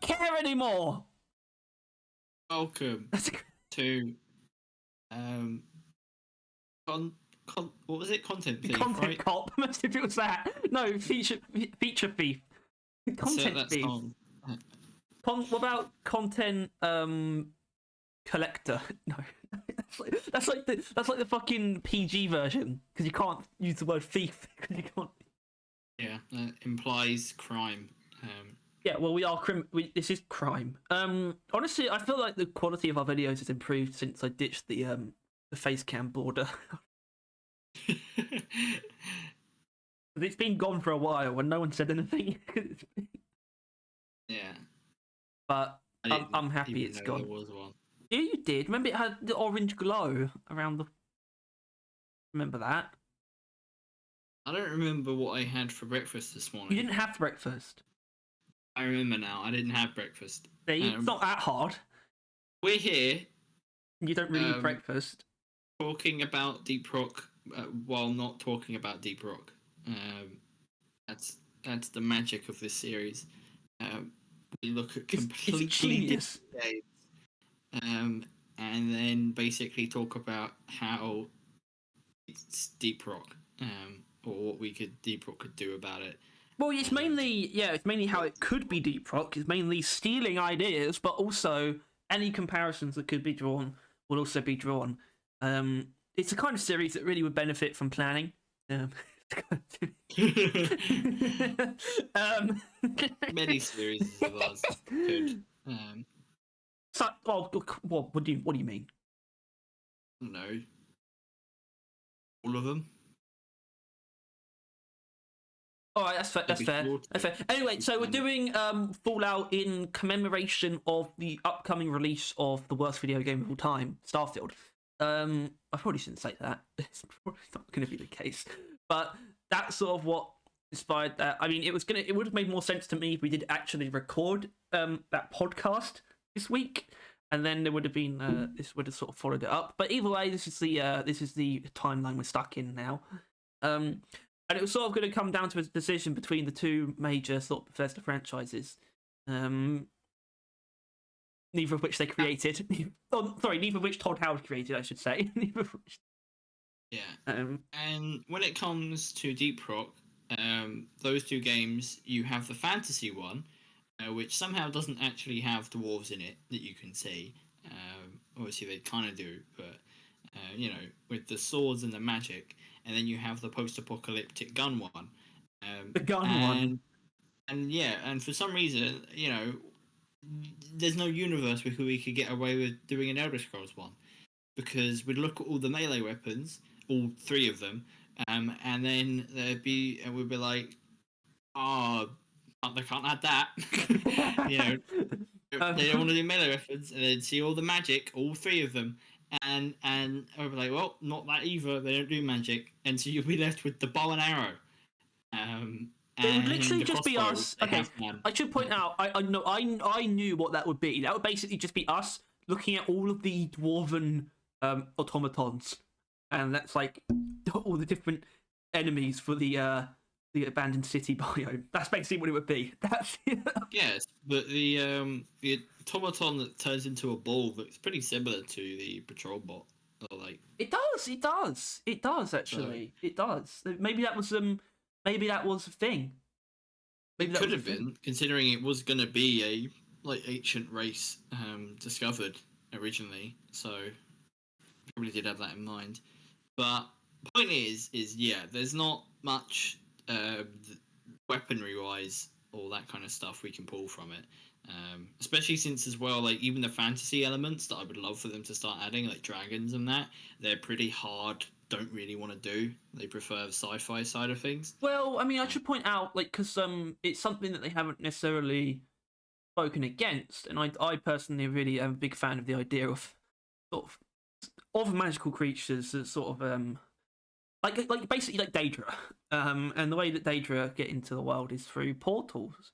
care anymore. Welcome to what was it? Content thief, Content right? cop. Most if it was that. No, feature thief. Content thief. What about content collector? No, that's like the fucking PG version because you can't use the word thief because you can't. Yeah, that implies crime. Yeah, well, we are this is crime. Honestly, I feel like the quality of our videos has improved since I ditched the face cam border. It's been gone for a while and no one said anything. Yeah, but I'm happy it's gone. There was one. Yeah, you did. Remember it had the orange glow around the. Remember that? I don't remember what I had for breakfast this morning. You didn't have breakfast. I remember now. I didn't have breakfast. It's not that hard. We're here. You don't really eat breakfast. Talking about Deep Rock while not talking about Deep Rock. That's the magic of this series. We look at completely different games, and then basically talk about how it's Deep Rock, or what Deep Rock could do about it. Well, it's mainly how it could be Deep Rock. It's mainly stealing ideas, but also any comparisons that could be drawn will also be drawn. It's a kind of series that really would benefit from planning. Many series of ours could. So, what do you mean? I don't know. All of them. All right, that's fair. Anyway, so we're doing Fallout in commemoration of the upcoming release of the worst video game of all time, Starfield. I probably shouldn't say that. It's probably not going to be the case, but that's sort of what inspired that. I mean, it would have made more sense to me if we did actually record that podcast this week, and then there would have been this would have sort of followed it up. But either way, this is the timeline we're stuck in now. And it was sort of going to come down to a decision between the two major sort of Bethesda franchises, neither of which they created. Neither of which Todd Howard created, I should say. Neither of which. Yeah. And when it comes to Deep Rock, those two games, you have the fantasy one, which somehow doesn't actually have dwarves in it that you can see. Obviously, they kind of do, but with the swords and the magic. And then you have the post-apocalyptic gun one. The gun one. And for some reason, there's no universe where we could get away with doing an Elder Scrolls one. Because we'd look at all the melee weapons, all three of them, and then we'd be like, oh, they can't add that. They don't want to do melee weapons, and then see all the magic, all three of them. And I'll be like, well, not that either. They don't do magic, and so you'll be left with the bow and arrow. It would literally just be us. Okay, I should point out, I knew what that would be. That would basically just be us looking at all of the dwarven automatons, and that's like all the different enemies for the abandoned city biome. That's basically what it would be. That's yes, but the automaton that turns into a ball looks pretty similar to the patrol bot. Like it does actually. So, it does. Maybe that was a thing. Maybe it could have been, considering it was going to be a ancient race discovered originally. So probably did have that in mind. But the point is there's not much weaponry wise, all that kind of stuff we can pull from it, especially since as well, like even the fantasy elements that I would love for them to start adding, like dragons and that, they're pretty hard, don't really want to do. They prefer the sci-fi side of things. Well, I mean, I should point out, like, because it's something that they haven't necessarily spoken against, and I personally really am a big fan of the idea of sort of magical creatures that sort of like basically like Daedra, and the way that Daedra get into the world is through portals.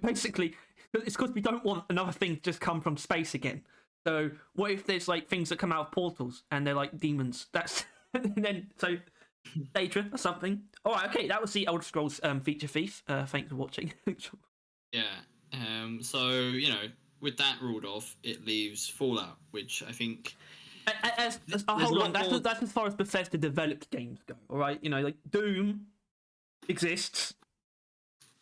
Basically, it's because we don't want another thing to just come from space again. So what if there's like things that come out of portals and they're like demons? That's and then so Daedra or something. All right, okay, that was the Elder Scrolls feature thief. Thanks for watching. Yeah, So with that ruled off, it leaves Fallout, which I think. Hold on, that's as far as Bethesda developed games go. All right, like Doom exists.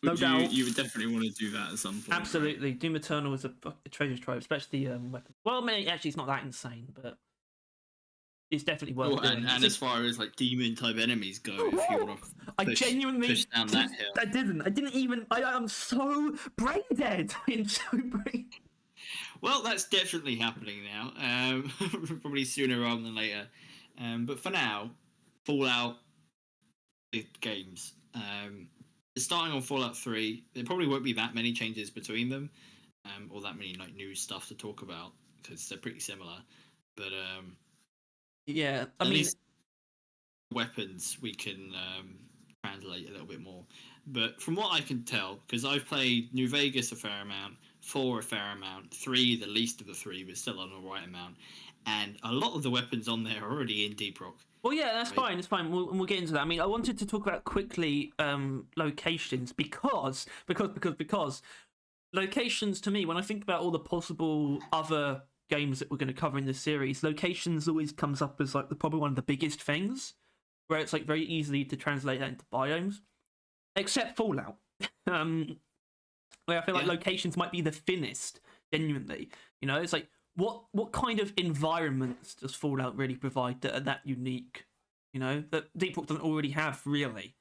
No doubt. You would definitely want to do that at some point. Absolutely, right? Doom Eternal is a treasure trove, especially the weapons. Well, maybe actually it's not that insane, but it's definitely worth doing. And as far as like demon type enemies go, if you want to I genuinely push down that hill. I didn't even. I'm so brain dead. I'm so brain. Well, that's definitely happening now. Probably sooner rather than later. But for now, Fallout games. Starting on Fallout 3, there probably won't be that many changes between them, or that many like new stuff to talk about because they're pretty similar. But yeah, I mean, weapons we can translate a little bit more. But from what I can tell, because I've played New Vegas a fair amount, 4 a fair amount, 3 the least of the 3, but still an alright amount, and a lot of the weapons on there are already in Deep Rock. Well, yeah, that's fine. It's fine. We'll get into that. I mean, I wanted to talk about quickly locations because locations to me, when I think about all the possible other games that we're going to cover in this series, locations always comes up as like probably one of the biggest things, where it's like very easily to translate that into biomes, except Fallout, where I feel like locations might be the thinnest. Genuinely, it's like. What kind of environments does Fallout really provide that are that unique? That Deep Rock doesn't already have, really.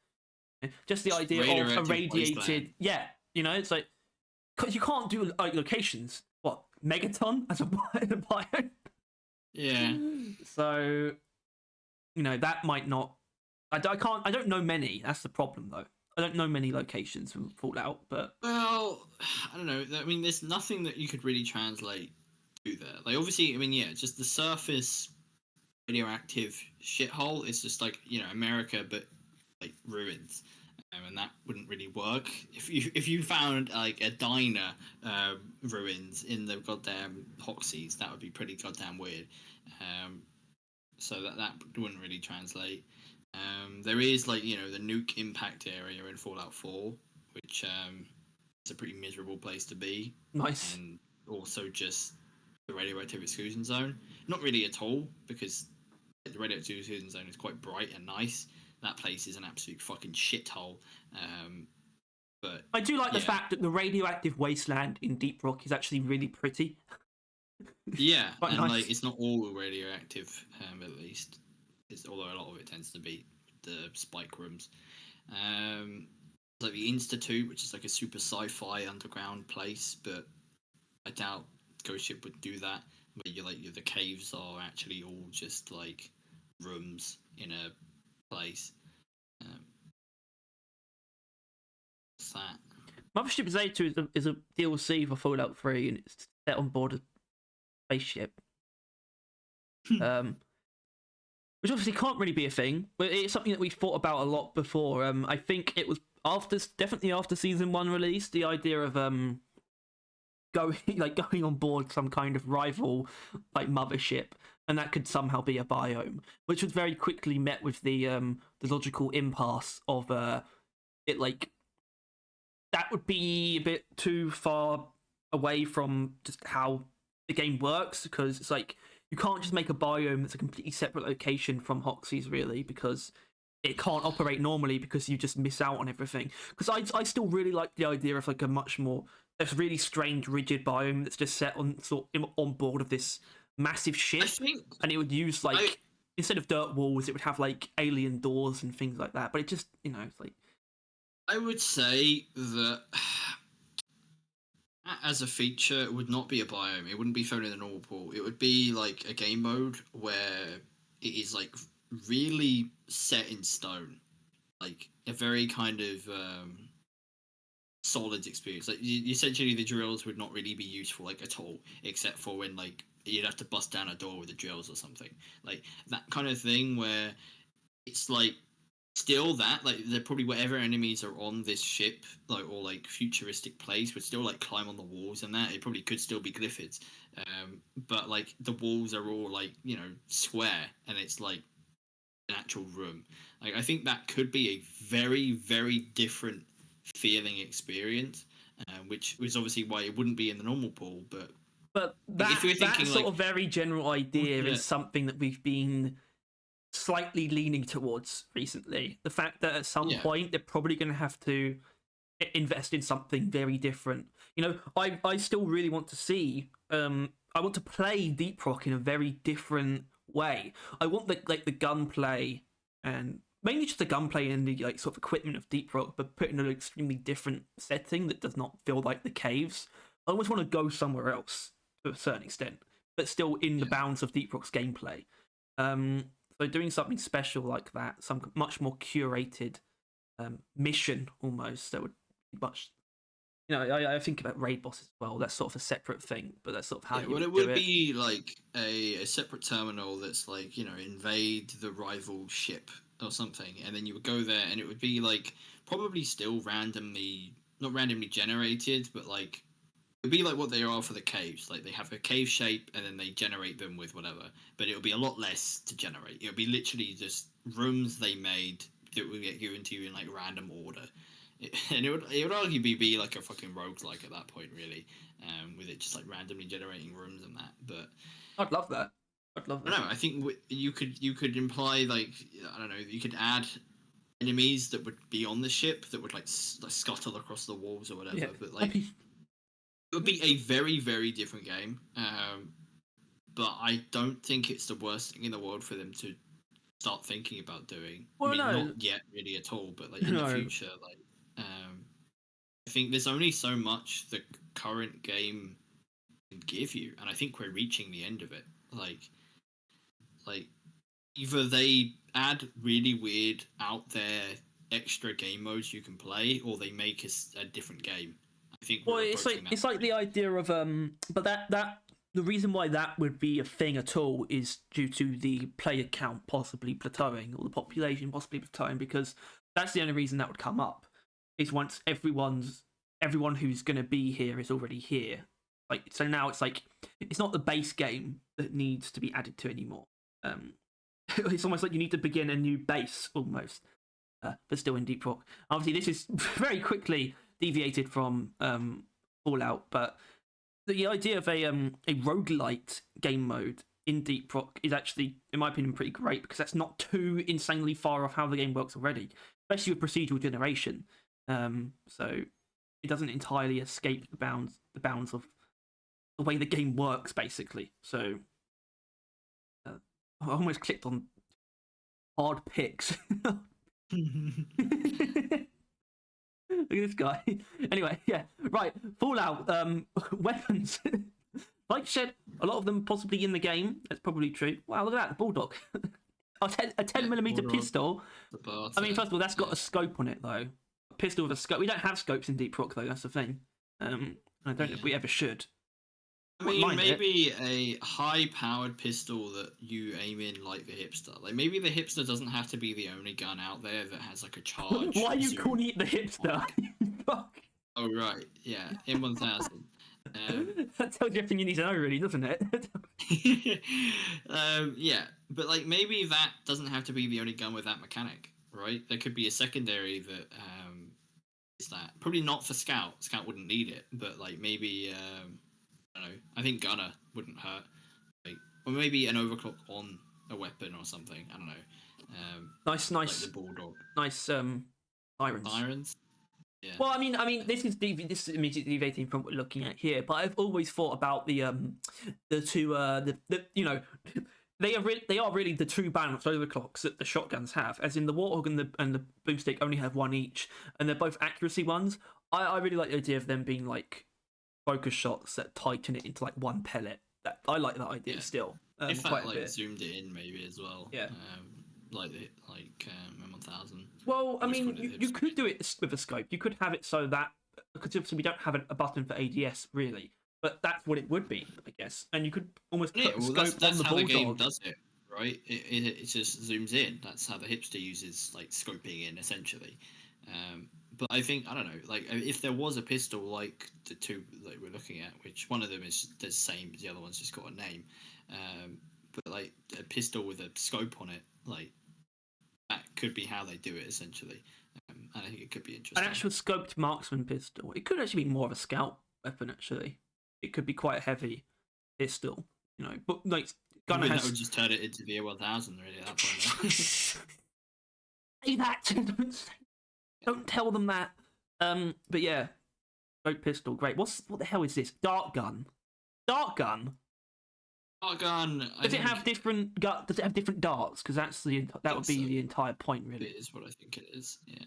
Just the idea of irradiated, it's like you can't do like locations. What, Megaton as a biome? Yeah. So, that might not. I don't know many. That's the problem, though. I don't know many locations from Fallout, but well, I don't know. I mean, there's nothing that you could really translate. There. Like obviously, I mean, just the surface radioactive shithole is just like America, but like ruins, and that wouldn't really work. If you found like a diner ruins in the goddamn Hoxies, that would be pretty goddamn weird. So that wouldn't really translate. There is like the nuke impact area in Fallout 4, which is a pretty miserable place to be. Nice. And also just the radioactive exclusion zone. Not really at all, because the radioactive exclusion zone is quite bright and nice. That place is an absolute fucking shithole. But I do like the fact that the radioactive wasteland in Deep Rock is actually really pretty. Yeah, and nice. like it's not all radioactive, at least. Although a lot of it tends to be the spike rooms. Like the Institute, which is like a super sci-fi underground place, but I doubt Ghost Ship would do that. But the caves are actually all just like rooms in a place. What's that? Mothership Zeta is a DLC for Fallout 3, and it's set on board a spaceship. Which obviously can't really be a thing, but it's something that we've thought about a lot before. I think it was definitely after Season 1 release, the idea of going on board some kind of rival like mothership, and that could somehow be a biome, which was very quickly met with the logical impasse of it like that would be a bit too far away from just how the game works, because it's like you can't just make a biome that's a completely separate location from Hoxies, really, because it can't operate normally because you just miss out on everything. Because I still really like the idea of like a really strange, rigid biome that's just set on board of this massive ship, and it would use instead of dirt walls, it would have like alien doors and things like that. But it just it's like I would say that as a feature, it would not be a biome. It wouldn't be thrown in the normal pool. It would be like a game mode where it is like really set in stone, like a very kind of solid experience. Like essentially, the drills would not really be useful like at all, except for when like you'd have to bust down a door with the drills or something, like that kind of thing where it's like still that like they're probably whatever enemies are on this ship or futuristic place would still like climb on the walls, and that it probably could still be glyphids, but like the walls are all like square, and it's like an actual room. Like I think that could be a very, very different feeling experience, which is obviously why it wouldn't be in the normal pool. But that sort of very general idea is something that we've been slightly leaning towards recently. The fact that at some point they're probably going to have to invest in something very different. You know, I still really want to see. I want to play Deep Rock in a very different way. I want the gunplay and mainly just the gunplay and the sort of equipment of Deep Rock, but put in an extremely different setting that does not feel like the caves. I almost want to go somewhere else to a certain extent, but still in the bounds of Deep Rock's gameplay. So doing something special like that, some much more curated mission almost, that would be much. You know, I think about raid bosses as well. That's sort of a separate thing, but that's sort of how you well, it would would be like a separate terminal that's like, you know, invade the rival ship or something, and then you would go there, and it would be like probably still not randomly generated, but like it'd be like what they are for the caves. Like they have a cave shape, and then they generate them with whatever. But it would be a lot less to generate. It would be literally just rooms they made that would get given to you in like random order. And it would arguably be like a fucking roguelike at that point, really, with it just like randomly generating rooms and that. But I'd love that. I'd love that. I don't know. I think you could imply like, I don't know, you could add enemies that would be on the ship that would like scuttle across the walls or whatever. But like, it would be a very, very different game. But I don't think it's the worst thing in the world for them to start thinking about doing. Well, not yet really at all, but like in the future, like. I think there's only so much the current game can give you, and I think we're reaching the end of it. Like either they add really weird, out there, extra game modes you can play, or they make a different game. I think. Well, it's like the idea of but that the reason why that would be a thing at all is due to the player count possibly plateauing, or the population possibly plateauing, because that's the only reason that would come up. Is once everyone who's going to be here is already here. Like, so now it's like it's not the base game that needs to be added to anymore. It's almost like you need to begin a new base almost, but still in Deep Rock. Obviously, this is very quickly deviated from Fallout, but the idea of a roguelite game mode in Deep Rock is actually, in my opinion, pretty great, because that's not too insanely far off how the game works already, especially with procedural generation. So it doesn't entirely escape the bounds of the way the game works, basically. So I almost clicked on hard picks. Look at this guy. Anyway, yeah, right. Fallout weapons. Like I said, a lot of them possibly in the game. That's probably true. Wow, look at that, the bulldog. A 10mm pistol. I mean, first of all, that's got a scope on it, though. A pistol with a scope. We don't have scopes in Deep Rock, though. That's the thing. I don't know if we ever should. I mean, maybe a high-powered pistol that you aim in like the hipster. Like, maybe the hipster doesn't have to be the only gun out there that has like a charge. Why are you calling it the hipster? Fuck. Oh right, yeah, M1000. That tells you everything you need to know, really, doesn't it? Yeah, but like maybe that doesn't have to be the only gun with that mechanic, right? There could be a secondary that is that. Probably not for Scout. Scout wouldn't need it, but like maybe I don't know. I think Gunner wouldn't hurt, like, or maybe an overclock on a weapon or something. I don't know. Nice. Like the bulldog. Nice sirens. Yeah. Well, I mean, this is immediately deviating from what we're looking at here, but I've always thought about the two you know, they are really the two balanced overclocks that the shotguns have, as in the Warthog and the Boomstick only have one each, and they're both accuracy ones. I really like the idea of them being like focus shots that tighten it into like one pellet. I like that idea still. If quite that a bit. zoomed it in maybe as well. Yeah. Like M1000. Well, I mean, you could do it with a scope. You could have it so that, because obviously we don't have a button for ADS really, but that's what it would be, I guess. And you could almost put a scope that's on the how bulldog. The game does it, right? It just zooms in. That's how the hipster uses like scoping in essentially. But I think, I don't know, like if there was a pistol like the two that we're looking at, which one of them is the same, the other one's just got a name, but like a pistol with a scope on it, like that could be how they do it essentially. and I think it could be interesting. An actual scoped marksman pistol. It could actually be more of a scout weapon. Actually, it could be quite a heavy pistol. You know, but like Gunner has. That would just turn it into the A1000 really at that point. Say that. Don't tell them that. But yeah, scoped pistol, great. What the hell is this? Dart gun. Dart gun. Dart gun. Does it have different darts? Because that would be the entire point, really. It is what I think it is. Yeah.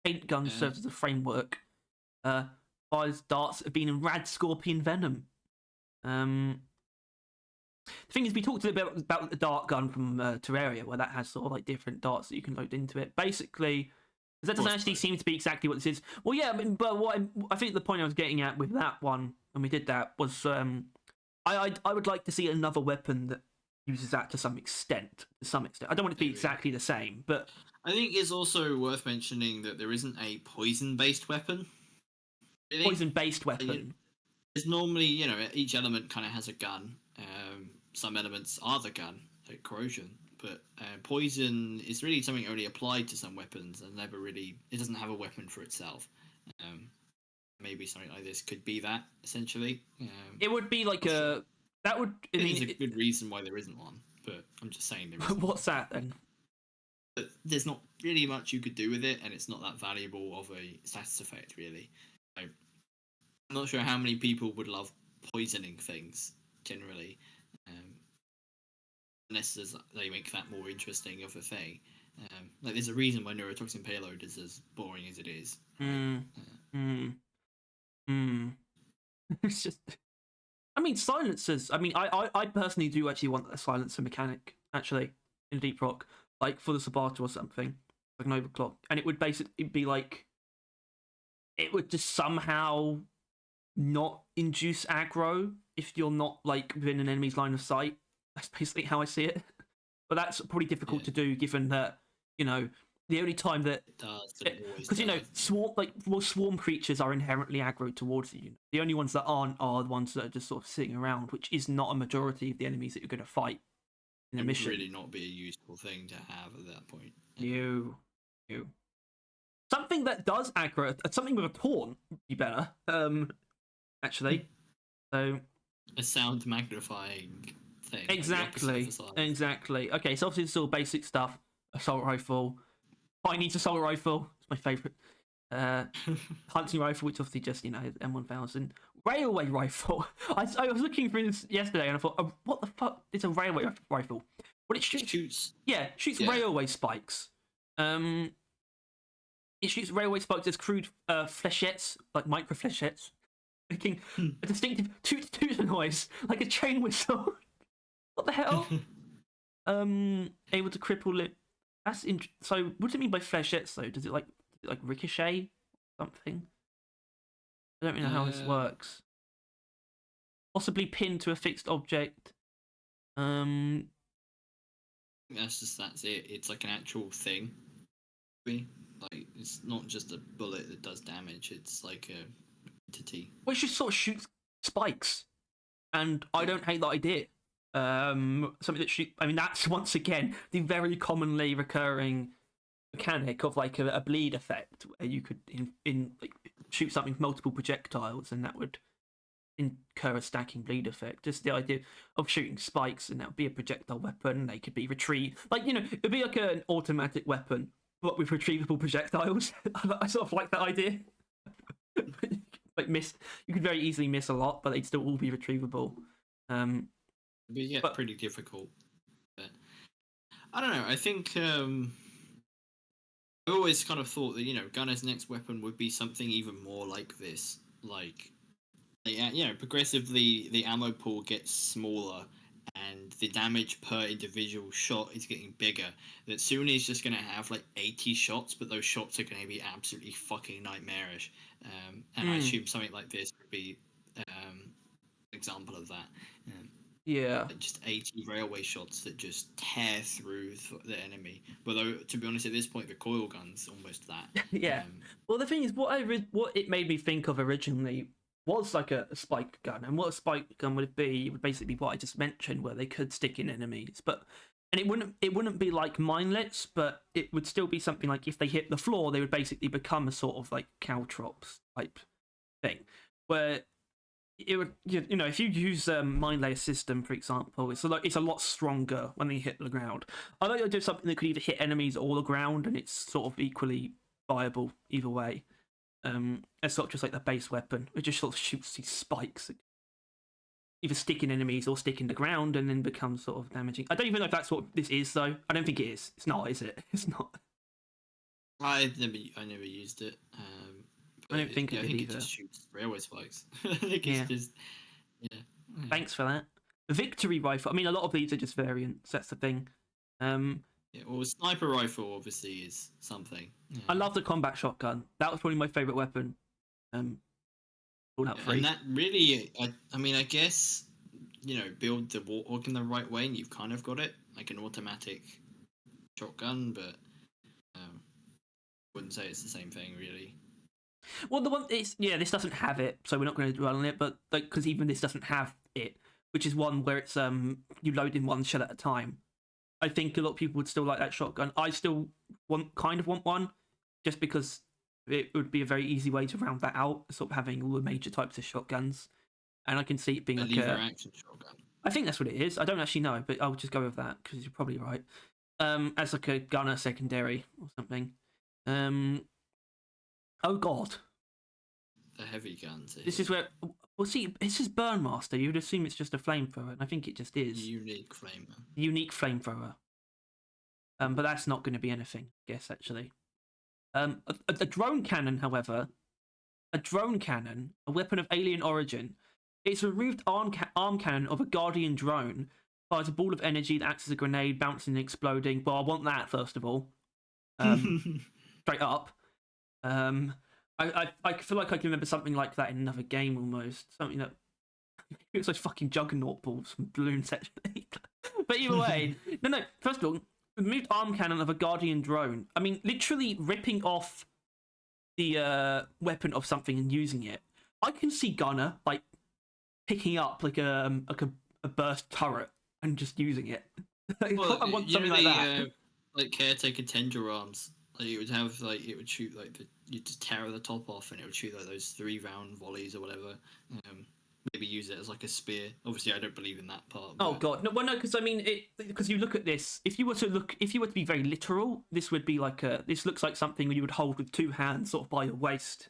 Paint gun serves as a framework. Fires darts that have been in rad scorpion venom. The thing is, we talked a little bit about the dart gun from Terraria, where that has sort of like different darts that you can load into it. Basically, because that doesn't actually seem to be exactly what this is. Well, yeah, but I think the point I was getting at with that one, when we did that, was I would like to see another weapon that uses that to some extent. I don't want it to be exactly the same, but I think it's also worth mentioning that there isn't a poison-based weapon. Really. Poison-based weapon. There's normally, each element kind of has a gun. Some elements are the gun, like corrosion, but poison is really something only applied to some weapons and never really. It doesn't have a weapon for itself. Maybe something like this could be that essentially. It would be like a. That would. I think it's a good reason why there isn't one, but I'm just saying there isn't. What's that then? But there's not really much you could do with it, and it's not that valuable of a status effect, really. So, I'm not sure how many people would love poisoning things generally, unless they make that more interesting of a thing. Like there's a reason why neurotoxin payload is as boring as it is. It's just. I mean, silencers. I mean, I personally do actually want a silencer mechanic actually in Deep Rock, like for the Sabata or something, like an overclock, and it would basically be like. It would just somehow not induce aggro if you're not like within an enemy's line of sight. That's basically how I see it. But that's probably difficult to do, given that the only time that because swarm creatures are inherently aggro towards you. The only ones that aren't are the ones that are just sort of sitting around, which is not a majority of the enemies that you're going to fight in a mission. It would really not be a useful thing to have at that point. You. Something that does aggro, something with a taunt would be better. Actually, so a sound magnifying thing. Exactly. Okay, so obviously it's all basic stuff. Assault rifle. I need assault rifle. It's my favourite. Hunting rifle, which obviously just M1000. Railway rifle. I was looking through this yesterday and I thought, what the fuck is a railway rifle? Well, it shoots. Yeah, shoots railway spikes. It shoots railway spikes as crude flechettes, like micro flechettes, making a distinctive toot noise, like a train whistle. What the hell? Able to cripple it. So, what does it mean by flechettes, though? Does it like ricochet something? I don't really know how this works. Possibly pinned to a fixed object. That's it. It's like an actual thing. Like it's not just a bullet that does damage. It's like a entity. Well, it just sort of shoots spikes, and I don't hate that idea. Something that shoots. I mean, that's once again the very commonly recurring mechanic of like a bleed effect, where you could shoot something with multiple projectiles, and that would incur a stacking bleed effect. Just the idea of shooting spikes, and that would be a projectile weapon. They could be retrieved, it'd be like an automatic weapon, but with retrievable projectiles. I sort of like that idea. You could very easily miss a lot, but they'd still all be retrievable. But pretty difficult. But I don't know. I think I always kind of thought that Gunner's next weapon would be something even more like this. Like, progressively the ammo pool gets smaller and the damage per individual shot is getting bigger. That soon he's just going to have like 80 shots, but those shots are going to be absolutely fucking nightmarish. And I assume something like this would be an example of that. Yeah. Just 80 railway shots that just tear through the enemy. Although, to be honest, at this point, the coil gun's almost that. Yeah. Well, the thing is, what it made me think of originally was like a spike gun. And what a spike gun would be would basically be what I just mentioned, where they could stick in enemies. But and it wouldn't be like minelets, but it would still be something like if they hit the floor, they would basically become a sort of like caltrops type thing, where it would if you use a mine layer system, for example, it's a lot stronger when they hit the ground. I like to do something that could either hit enemies or the ground, and it's sort of equally viable either way. It's sort of just like the base weapon, it just sort of shoots these spikes, either sticking enemies or sticking the ground, and then becomes sort of damaging. I don't even know if that's what this is, though. I don't think it is. It's not, is it? It's not. I never used it. I don't think I think either. it just shoots railway spikes. I think it's just Thanks for that. Victory rifle. I mean, a lot of these are just variants. That's the thing. Well, sniper rifle obviously is something. Yeah. I love the combat shotgun. That was probably my favorite weapon. Fallout 3. And that really, I mean, I guess build the Warthog in the right way, and you've kind of got it, like an automatic shotgun, but wouldn't say it's the same thing really. Well, the one is this doesn't have it, so we're not going to dwell on it. But because even this doesn't have it, which is one where it's you load in one shell at a time. I think a lot of people would still like that shotgun. I still want one, just because it would be a very easy way to round that out, sort of having all the major types of shotguns, and I can see it being like a action shotgun. I think that's what it is. I don't actually know, but I'll just go with that because you're probably right. As like a gunner secondary or something. Oh god. The heavy guns. This is where see, this is Burnmaster. You would assume it's just a flamethrower, and I think it just is. Unique flamer. Unique flamethrower. But that's not going to be anything, I guess, actually. A drone cannon, however, a weapon of alien origin. It's a removed arm cannon of a Guardian drone. Fires a ball of energy that acts as a grenade, bouncing and exploding. Well, I want that, first of all. Straight up. I feel like I can remember something like that in another game almost. Something that it was like fucking juggernaut balls from balloons actually. But either way, no. First of all, removed arm cannon of a Guardian drone. I mean, literally ripping off the weapon of something and using it. I can see Gunner like picking up like a burst turret and just using it. Well, I want something like that. Like caretaker tendril arms. Like it would have it would shoot you just tear the top off and it would shoot like those 3-round volleys or whatever. Maybe use it as like a spear. Obviously, I don't believe in that part. Oh god, no, well no, because I mean, because you look at this. If you were to be very literal, this would be like this looks like something you would hold with 2 hands, sort of by your waist,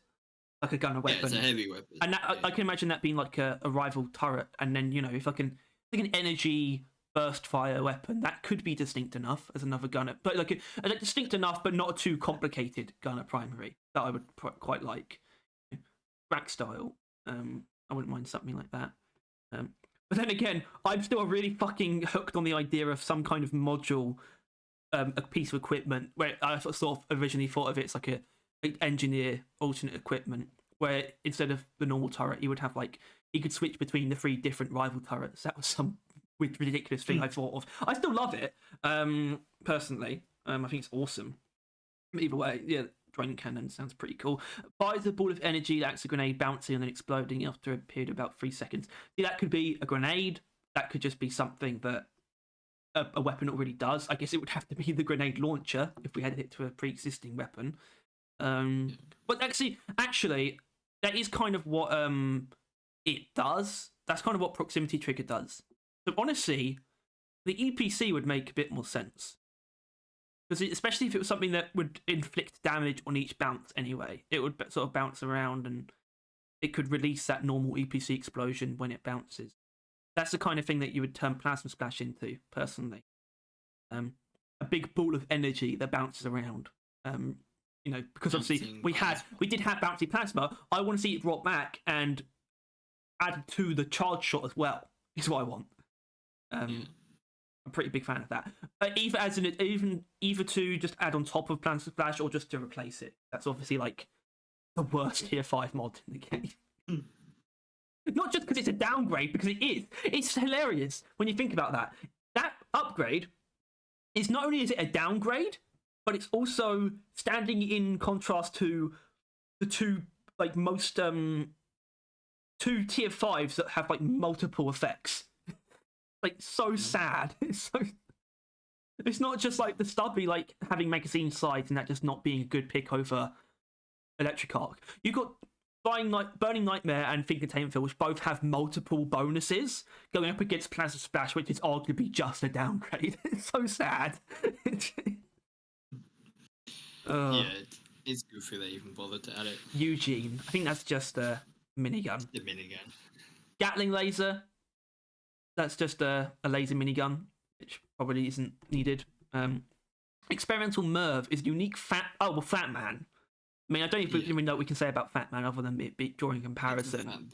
like a gunner weapon. Yeah, it's a heavy weapon. And I can imagine that being like a rival turret, and then if like an energy burst fire weapon, that could be distinct enough as another gunner, but like distinct enough, but not a too complicated gunner primary that I would quite like. Rack style. I wouldn't mind something like that. But then again, I'm still really fucking hooked on the idea of some kind of module, a piece of equipment where I sort of originally thought of it as like a engineer alternate equipment, where instead of the normal turret, you would have you could switch between the 3 different rival turrets. That was some ridiculous thing I thought of. I still love it, personally. I think it's awesome. Either way, yeah, drone cannon sounds pretty cool. Fires a ball of energy that acts a grenade, bouncing and then exploding after a period of about 3 seconds. See, that could be a grenade. That could just be something that a weapon already does. I guess it would have to be the grenade launcher if we had it to a pre-existing weapon. But actually, that is kind of what it does. That's kind of what proximity trigger does. So honestly, the EPC would make a bit more sense. Because especially if it was something that would inflict damage on each bounce anyway. It would sort of bounce around and it could release that normal EPC explosion when it bounces. That's the kind of thing that you would turn Plasma Splash into, personally. A big ball of energy that bounces around. Because obviously we did have bouncy plasma. I want to see it drop back and add to the charge shot as well, is what I want. I'm a pretty big fan of that. Either to just add on top of Plasma Splash or just to replace it. That's obviously like the worst tier 5 mod in the game. Not just because it's a downgrade, because it is. It's hilarious when you think about that. That upgrade is not only is it a downgrade, but it's also standing in contrast to the two tier 5s that have multiple effects. So sad. It's so It's not just like the stubby, like having magazine sides and that just not being a good pick over Electric Arc. You've got Burning Nightmare and Think Containment Field, which both have multiple bonuses, going up against Plasma Splash, which is arguably just a downgrade. It's so sad. Yeah, it's goofy they even bothered to add it. Eugene, I think that's just a minigun. The minigun. Gatling laser, that's just a laser minigun, which probably isn't needed. Experimental Merv is unique Fat Man. I mean, I don't even know what we can say about Fat Man other than it be drawing comparison.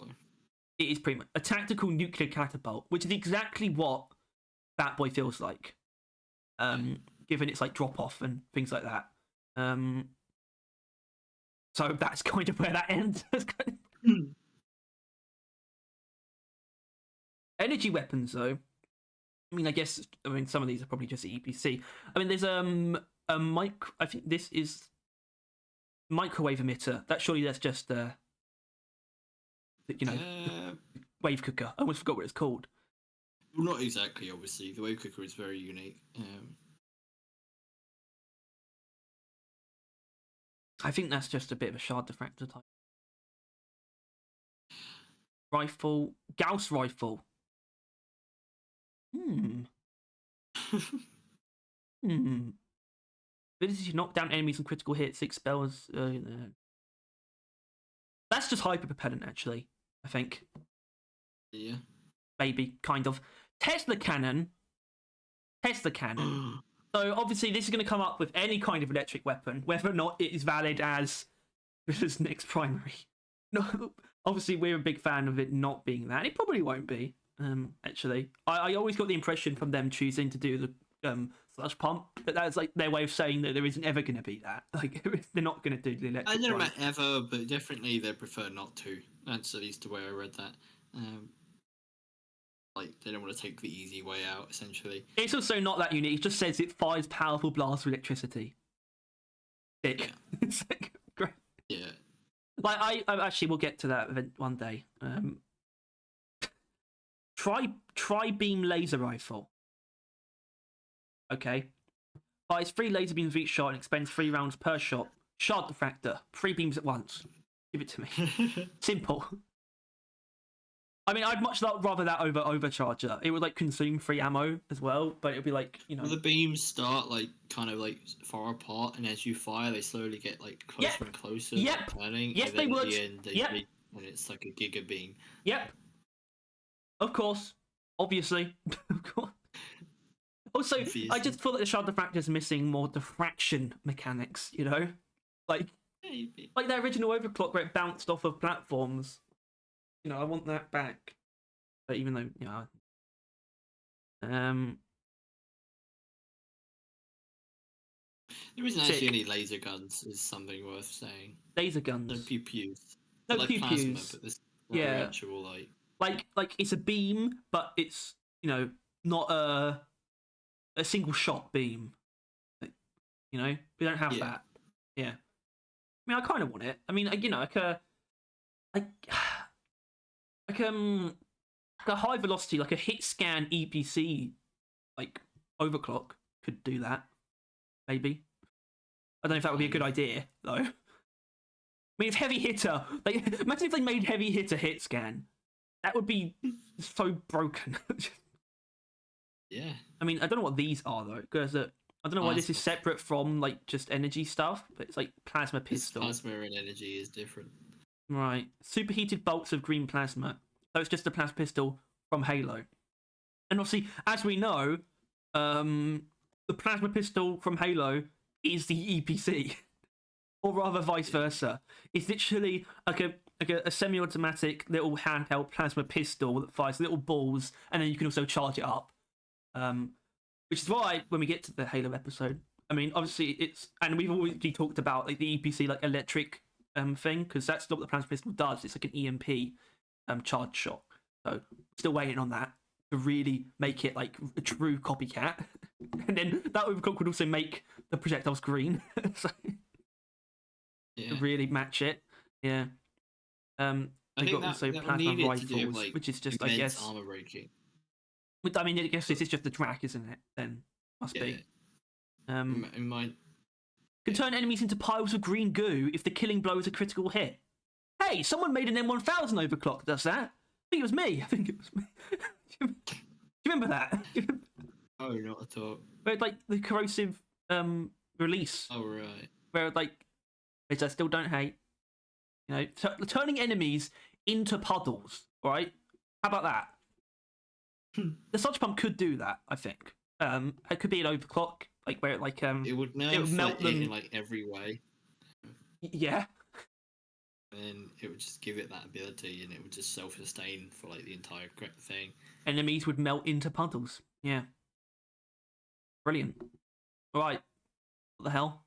It is pretty much a tactical nuclear catapult, which is exactly what Fat Boy feels like, given its like drop off and things like that. So that's kind of where that ends. Energy weapons, though. I mean, some of these are probably just EPC. I mean, there's I think this is microwave emitter. That's just wave cooker. I almost forgot what it's called. Well, not exactly. Obviously, the wave cooker is very unique. I think that's just a bit of a shard diffractor type rifle. Gauss rifle. Ability to knock down enemies and critical hits, 6 spells. That's just hyper propellant, actually. I think. Yeah. Maybe, kind of. Tesla cannon. So obviously, this is going to come up with any kind of electric weapon, whether or not it is valid as this next primary. No, obviously, we're a big fan of it not being that. It probably won't be. Actually, I always got the impression from them choosing to do the slush pump that's like their way of saying that there isn't ever going to be that. Like they're not going to do the electric. I don't know about ever, but definitely they prefer not to. That's at least the way I read that. Like they don't want to take the easy way out. Essentially, it's also not that unique. It just says it fires powerful blasts of electricity. Sick. Yeah. It's like, great. Yeah. Like I actually will get to that event one day. Tri-beam laser rifle. Okay. Fires 3 laser beams each shot and expends 3 rounds per shot. Shard diffractor. 3 beams at once. Give it to me. Simple. I mean, I'd much rather that over Overcharger. It would like consume 3 ammo as well, but it would be like, Well, the beams start like kind of like far apart, and as you fire, they slowly get like closer and closer. Yep. Turning. Yes, and they then would. At the end, and it's like a giga beam. Yep. Of course. Obviously. Of course. Also, obviously. I just feel that the Shard Diffractor is missing more diffraction mechanics, you know? Like the original Overclock where it bounced off of platforms. You know, I want that back. But even though, there isn't actually any laser guns, is something worth saying. Laser guns. No pew-pews. No like pew-pews. Plasma, but there's no actual, like it's a beam, but it's, not a single shot beam. You know? We don't have that. Yeah. I mean, I kind of want it. I mean, like a high velocity, like a hit scan EPC, like Overclock could do that. Maybe. I don't know if that would be a good idea, though. I mean, if Heavy Hitter, imagine if they made Heavy Hitter hit scan. That would be so broken. Yeah. I mean, I don't know what these are, though, because I don't know why this is separate from, like, just energy stuff, but it's like plasma pistol. Plasma and energy is different. Right. Superheated bolts of green plasma. So it's just a plasma pistol from Halo. And obviously, as we know, the plasma pistol from Halo is the EPC. Or rather, vice versa. It's literally like a semi-automatic little handheld plasma pistol that fires little balls, and then you can also charge it up. Which is why, when we get to the Halo episode, I mean, obviously and we've already talked about like the EPC, like electric thing, because that's not what the plasma pistol does. It's like an EMP charge shot. So still waiting on that to really make it like a true copycat. And then that Overclock would also make the projectiles green. So to really match it. Yeah. They've got also plasma rifles, which is just, I guess, armor breaking. I mean, I guess this is just the track, isn't it? Then must be. In my Can turn enemies into piles of green goo if the killing blow is a critical hit. Hey, someone made an M1000 overclock that does that. I think it was me. Do you remember that? oh, not at all. Where like the corrosive release. Oh right. Where like, which I still don't hate. You know, turning enemies into puddles. Right? How about that? The sludge pump could do that. I think. It could be an overclock, like where it like It would melt them in like every way. Yeah. And it would just give it that ability, and it would just self-sustain for like the entire thing. Enemies would melt into puddles. Yeah. Brilliant. All right. What the hell?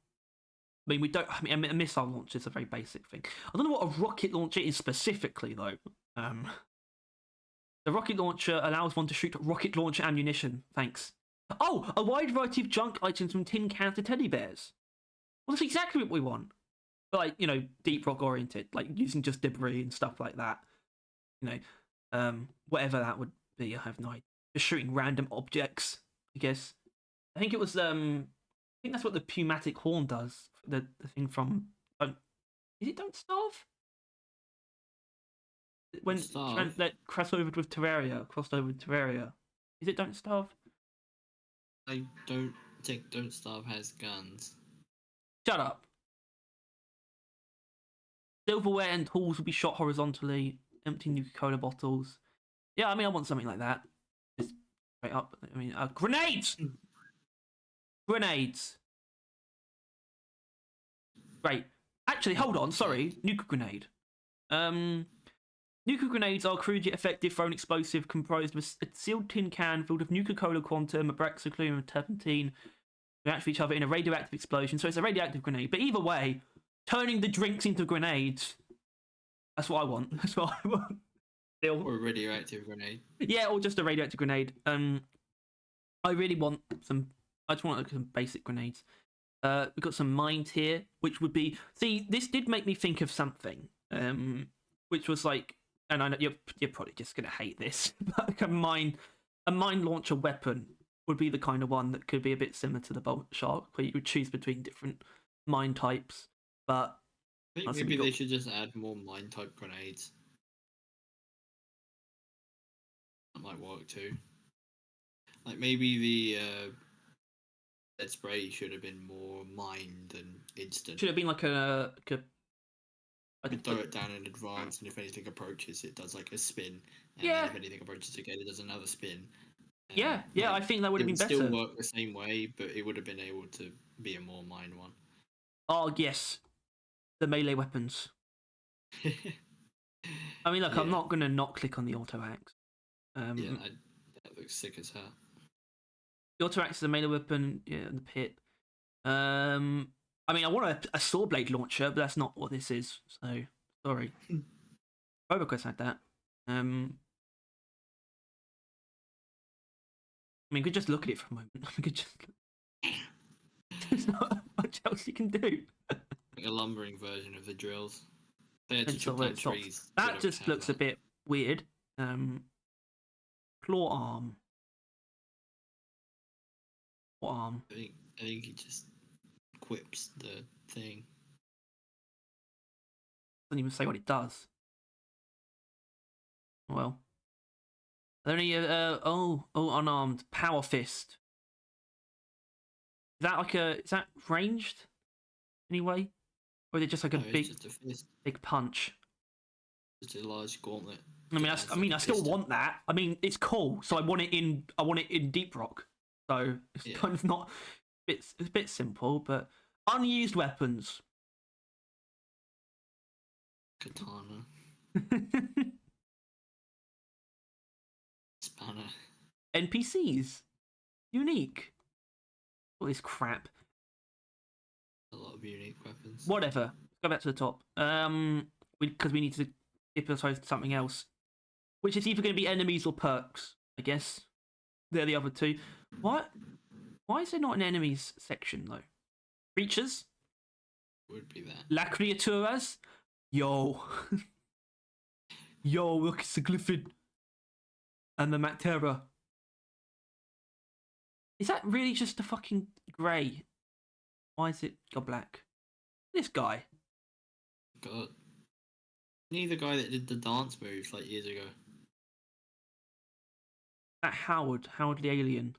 I mean, we don't. I mean, a missile launcher is a very basic thing. I don't know what a rocket launcher is specifically, though. The rocket launcher allows one to shoot rocket launcher ammunition. Thanks. Oh, a wide variety of junk items from tin cans to teddy bears. Well, that's exactly what we want. But, like, you know, deep rock oriented, like using just debris and stuff like that. You know, whatever that would be, I have no idea. Just shooting random objects, I guess. I think it was, I think that's what the pneumatic horn does. The thing from, is it Don't Starve? When crossed over with Terraria. Is it Don't Starve? I don't think Don't Starve has guns. Shut up. Silverware and tools will be shot horizontally, empty Nuka-Cola bottles. Yeah, I mean, I want something like that. Just straight up. I mean, grenades! Grenades! Great. Actually, hold on, sorry. Nuka grenade. Nuka grenades are crude yet effective thrown explosive comprised of a sealed tin can filled with Nuka-Cola Quantum, Abraxaclume, and turpentine react to each other in a radioactive explosion. So it's a radioactive grenade. But either way, turning the drinks into grenades. That's what I want. That's what I want. Still. Or a radioactive grenade. Yeah, or just a radioactive grenade. I really want some. I just want like, some basic grenades. We've got some mines here, which would be. See, this did make me think of something. Which was like, and I know you're probably just gonna hate this, but like a mine launcher weapon would be the kind of one that could be a bit similar to the Bolt Shark, where you would choose between different mine types. But I think maybe they should just add more mine type grenades. That might work too. Like maybe the dead spray should have been more mine than instant. Should have been like a you can throw it down in advance, and if anything approaches, it does like a spin. And yeah. Then if anything approaches again, it does another spin. Yeah, like, I think that would have been better. It would still work the same way, but it would have been able to be a more mine one. Oh, yes. The melee weapons. I mean, look, I'm not going to not click on the auto axe. That looks sick as hell. The auto axe is a melee weapon, in the pit. I mean, I want a saw blade launcher, but that's not what this is. So sorry. RoboQuest had that. I mean, you could just look at it for a moment. We could just. There's not much else you can do. Like a lumbering version of the drills. They had to chop down trees. That just looks a bit weird. Claw arm. What arm? I think he just equips the thing. Doesn't even say what it does. Well. Are there any unarmed power fist? Is that like is that ranged anyway? Or is it just like a big punch? Just a large gauntlet. I mean, I still want that. I mean, it's cool. So I want it in Deep Rock. So it's kind of not. It's a bit simple, but unused weapons. Katana. Spanner. NPCs. Unique. All this crap. A lot of unique weapons. Whatever. Let's go back to the top. Because we need to give ourselves something else, which is either going to be enemies or perks. I guess they're the other two. What? Why is there not an enemies section though? Creatures. Would be that. La criaturas. Yo. Yo, look, it's the Glyphid. And the Mactera. Is that really just a fucking grey Why is it got black? This guy. God. He's the guy that did the dance moves like years ago. That Howard the alien.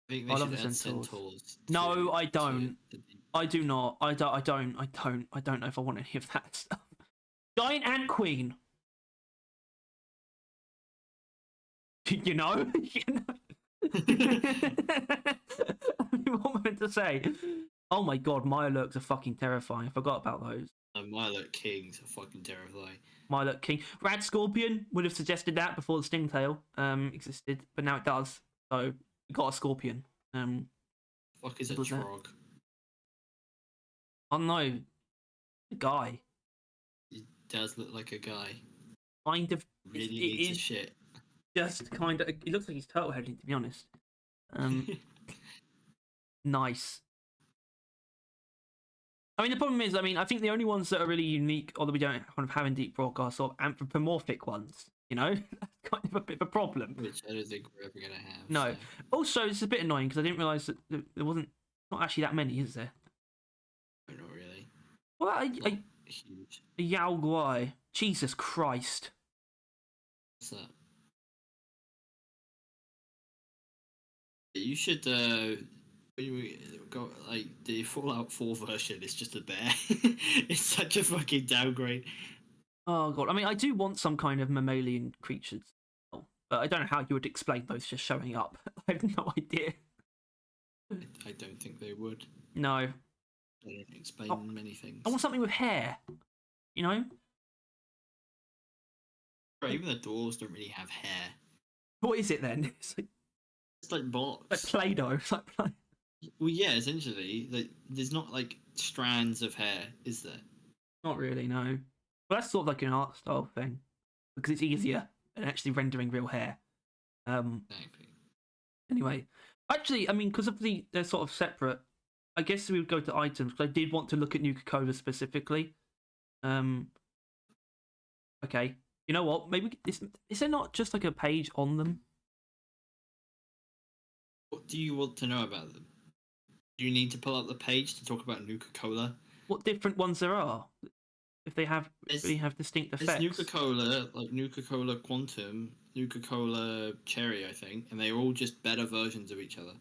I think they love should the add centaurs. centaurs. No, I don't. to I do not. I don't know if I want any of that stuff. Giant Ant Queen. You know? What am I meant to say? Oh my god, Mirelurks are fucking terrifying. I forgot about those. Mirelurk Kings are fucking terrifying. Mirelurk King. Rad Scorpion would have suggested that before the Stingtail existed, but now it does. So we got a Scorpion. Fuck is a Trog? I don't know. A guy. He does look like a guy. Kind of. Really needs a shit. Just kind of. It looks like he's turtle headed, to be honest. Nice. I mean, the problem is, I think the only ones that are really unique, or that we don't kind of have in Deep Rock, are sort of anthropomorphic ones. You know, that's kind of a bit of a problem. Which I don't think we're ever gonna have. No. So. Also, it's a bit annoying because I didn't realise that there wasn't not actually that many, is there? Not really. Well, Huge. a Yao Guai. Jesus Christ. What's that? You should go like the Fallout 4 version is just a bear. It's such a fucking downgrade. Oh god, I mean, I do want some kind of mammalian creatures, but I don't know how you would explain those just showing up. I have no idea. I don't think they would. No. They don't explain many things. I want something with hair, you know? Bro, even the dwarves don't really have hair. What is it then? It's like blocks. Like Play-Doh. It's like Play. Well, yeah, essentially. Like, there's not like strands of hair, is there? Not really, no. But that's sort of like an art style thing because it's easier than actually rendering real hair. Exactly. Anyway, actually, I mean, because of they're sort of separate. I guess we would go to items because I did want to look at Nuka-Cola specifically. Okay, you know what? Maybe is there not just like a page on them? What do you want to know about them? Do you need to pull up the page to talk about Nuka-Cola? What different ones there are? If they really have distinct effects. There's Nuka-Cola, like Nuka-Cola Quantum, Nuka-Cola Cherry, I think, and they're all just better versions of each other.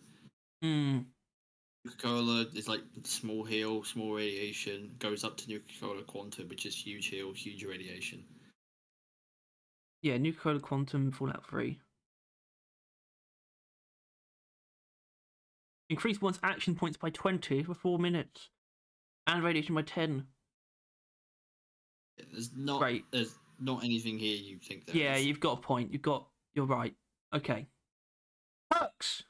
Nuka-Cola is like small heal, small radiation, goes up to Nuka-Cola Quantum, which is huge heal, huge radiation. Yeah, Nuka-Cola Quantum, Fallout 3. Increase one's action points by 20 for 4 minutes. And radiation by 10. There's not anything here you think there Yeah, is. you've got a point. You're right. Okay. Perks.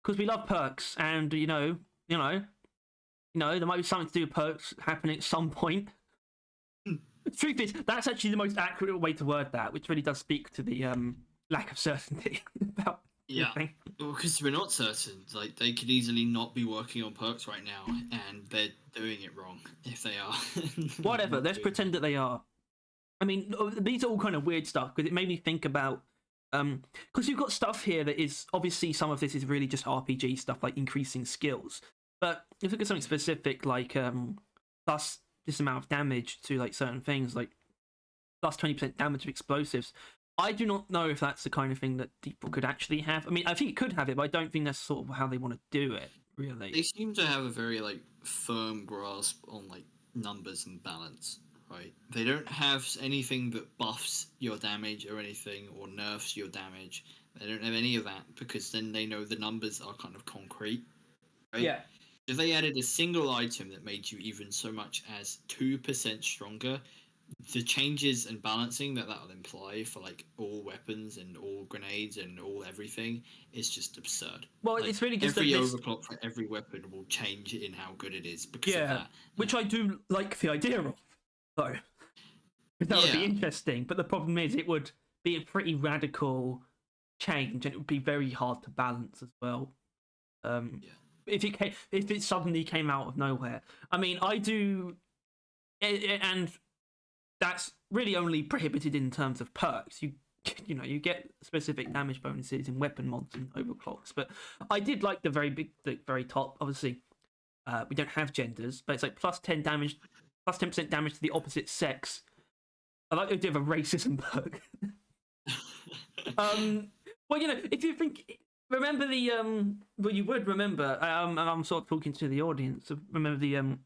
Because we love perks, and you know, there might be something to do with perks happening at some point. The truth is, that's actually the most accurate way to word that, which really does speak to the lack of certainty about everything. Well, because we're not certain. Like, they could easily not be working on perks right now, and they're doing it wrong if they are. Whatever. Let's pretend that they are. I mean, these are all kind of weird stuff because it made me think about. Because you've got stuff here that is obviously some of this is really just RPG stuff like increasing skills. But if you look at something specific like plus this amount of damage to like certain things, like plus 20% damage to explosives, I do not know if that's the kind of thing that people could actually have. I mean, I think it could have it, but I don't think that's sort of how they want to do it, really. They seem to have a very like firm grasp on like numbers and balance. Right. They don't have anything that buffs your damage or anything or nerfs your damage. They don't have any of that because then they know the numbers are kind of concrete. Right? Yeah. If they added a single item that made you even so much as 2% stronger, the changes and balancing that'll imply for like all weapons and all grenades and all everything is just absurd. Well, like, it's really just every overclock for every weapon will change in how good it is because of that. Which I do like the idea of. Though that would be interesting, but the problem is it would be a pretty radical change, and it would be very hard to balance as well. If it suddenly came out of nowhere, I mean, I do, and that's really only prohibited in terms of perks. you know, you get specific damage bonuses in weapon mods and overclocks. But I did like the very top. Obviously, we don't have genders, but it's like plus 10 damage, plus 10% damage to the opposite sex. I like the idea of a racism perk. Well, you know, if you think, remember the well, you would remember. And I'm sort of talking to the audience. Remember the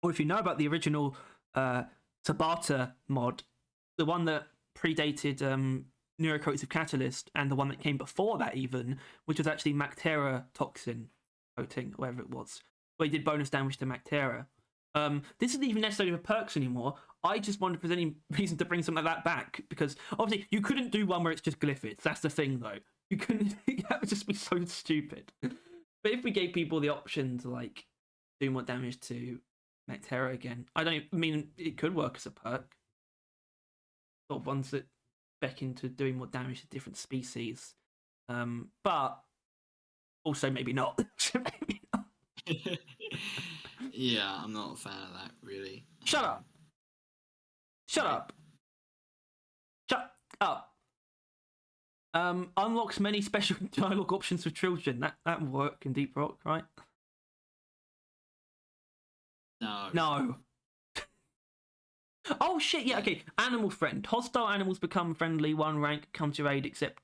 or if you know about the original Tabata mod, the one that predated neurocoative catalyst, and the one that came before that even, which was actually Mactera toxin coating, whatever it was, where you did bonus damage to Mactera. This isn't even necessarily for perks anymore. I just wonder if there's any reason to bring something like that back, because obviously you couldn't do one where it's just glyphids. That's the thing, though. You couldn't. That would just be so stupid. But if we gave people the option to like do more damage to Mactera again, I mean it could work as a perk. Sort of ones that back into doing more damage to different species, but also maybe not. Maybe not. Yeah, I'm not a fan of that, really. Shut up. Shut up. Shut up. Unlocks many special dialogue options for children. That will work in Deep Rock, right? No. No. Oh shit, yeah, okay. Animal friend. Hostile animals become friendly, one rank comes your aid except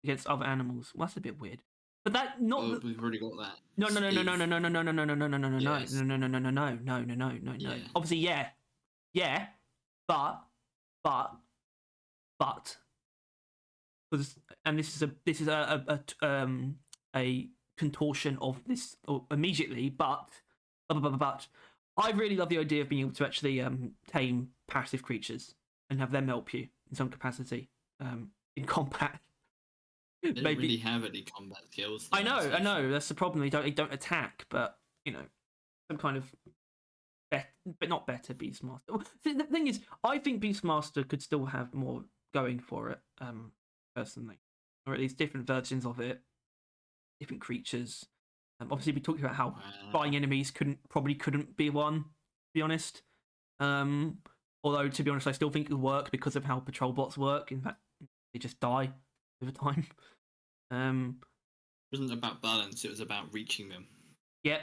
against other animals. Well, that's a bit weird. But that not Oh, we've already got that. No. Yeah. Obviously, yeah, but and this is a contortion of this immediately, but I really love the idea of being able to actually tame passive creatures and have them help you in some capacity in combat. They don't really have any combat skills. I know. That's the problem. They don't attack, but you know, some kind of but not better Beastmaster. The thing is, I think Beastmaster could still have more going for it, personally, or at least different versions of it, different creatures. Obviously, we talked about how flying enemies probably couldn't be one. To be honest, although to be honest, I still think it would work because of how patrol bots work. In fact, they just die over time. It wasn't about balance, it was about reaching them. Yeah.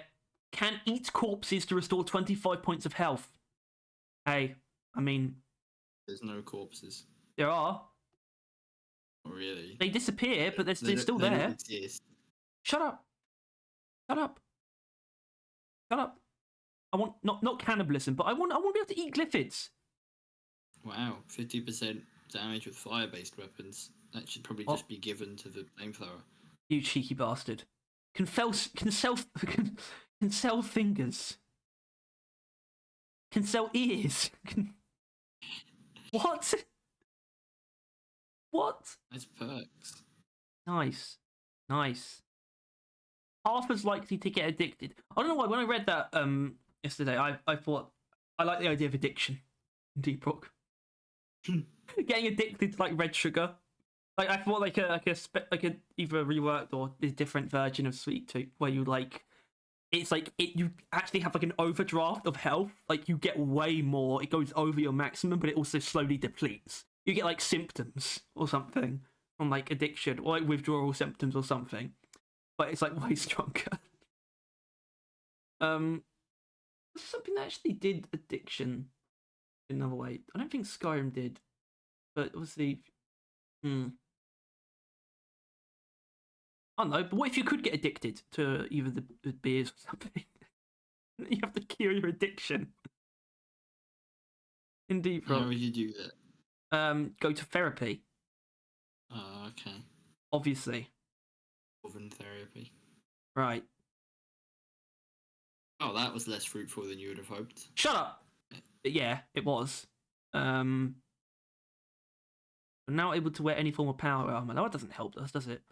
Can eat corpses to restore 25 points of health. Hey, I mean... There's no corpses. There are. Not really. They disappear, but they're still there. Don't exist. Shut up. Shut up. Shut up. I want... Not cannibalism, but I want to be able to eat glyphids. Wow, 50% damage with fire-based weapons. That should probably just be given to the flamethrower. You cheeky bastard. Can sell fingers. Can sell ears. What? What? Nice perks. Nice. Half as likely to get addicted. I don't know why. When I read that yesterday, I thought I like the idea of addiction in Deep Rock. Getting addicted to like red sugar. Like I thought like a either reworked or a different version of Sweet Tooth where you like it's like you actually have like an overdraft of health. Like you get way more. It goes over your maximum, but it also slowly depletes. You get like symptoms or something from like addiction or like withdrawal symptoms or something. But it's like way stronger. Something that actually did addiction in another way. I don't think Skyrim did, but obviously, I don't know, but what if you could get addicted to either the beers or something? You have to cure your addiction. Indeed, How would you do that? Go to therapy. Oh, okay. Obviously. Oven therapy. Right. Oh, that was less fruitful than you would have hoped. Shut up! Yeah, it was. I'm now able to wear any form of power armor. That doesn't help us, does it?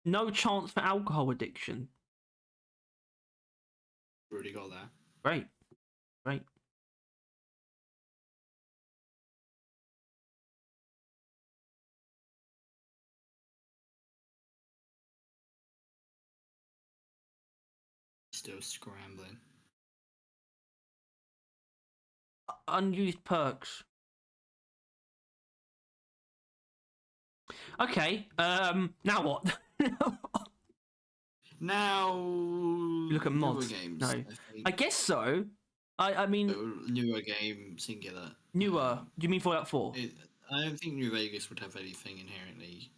No chance for alcohol addiction. Already got that. Great. Still scrambling. Unused perks. Okay. Now what? Now Look at mods. games. No, I guess so. I mean, newer game singular. newer. Do you mean Fallout 4? I don't think New Vegas would have anything inherently.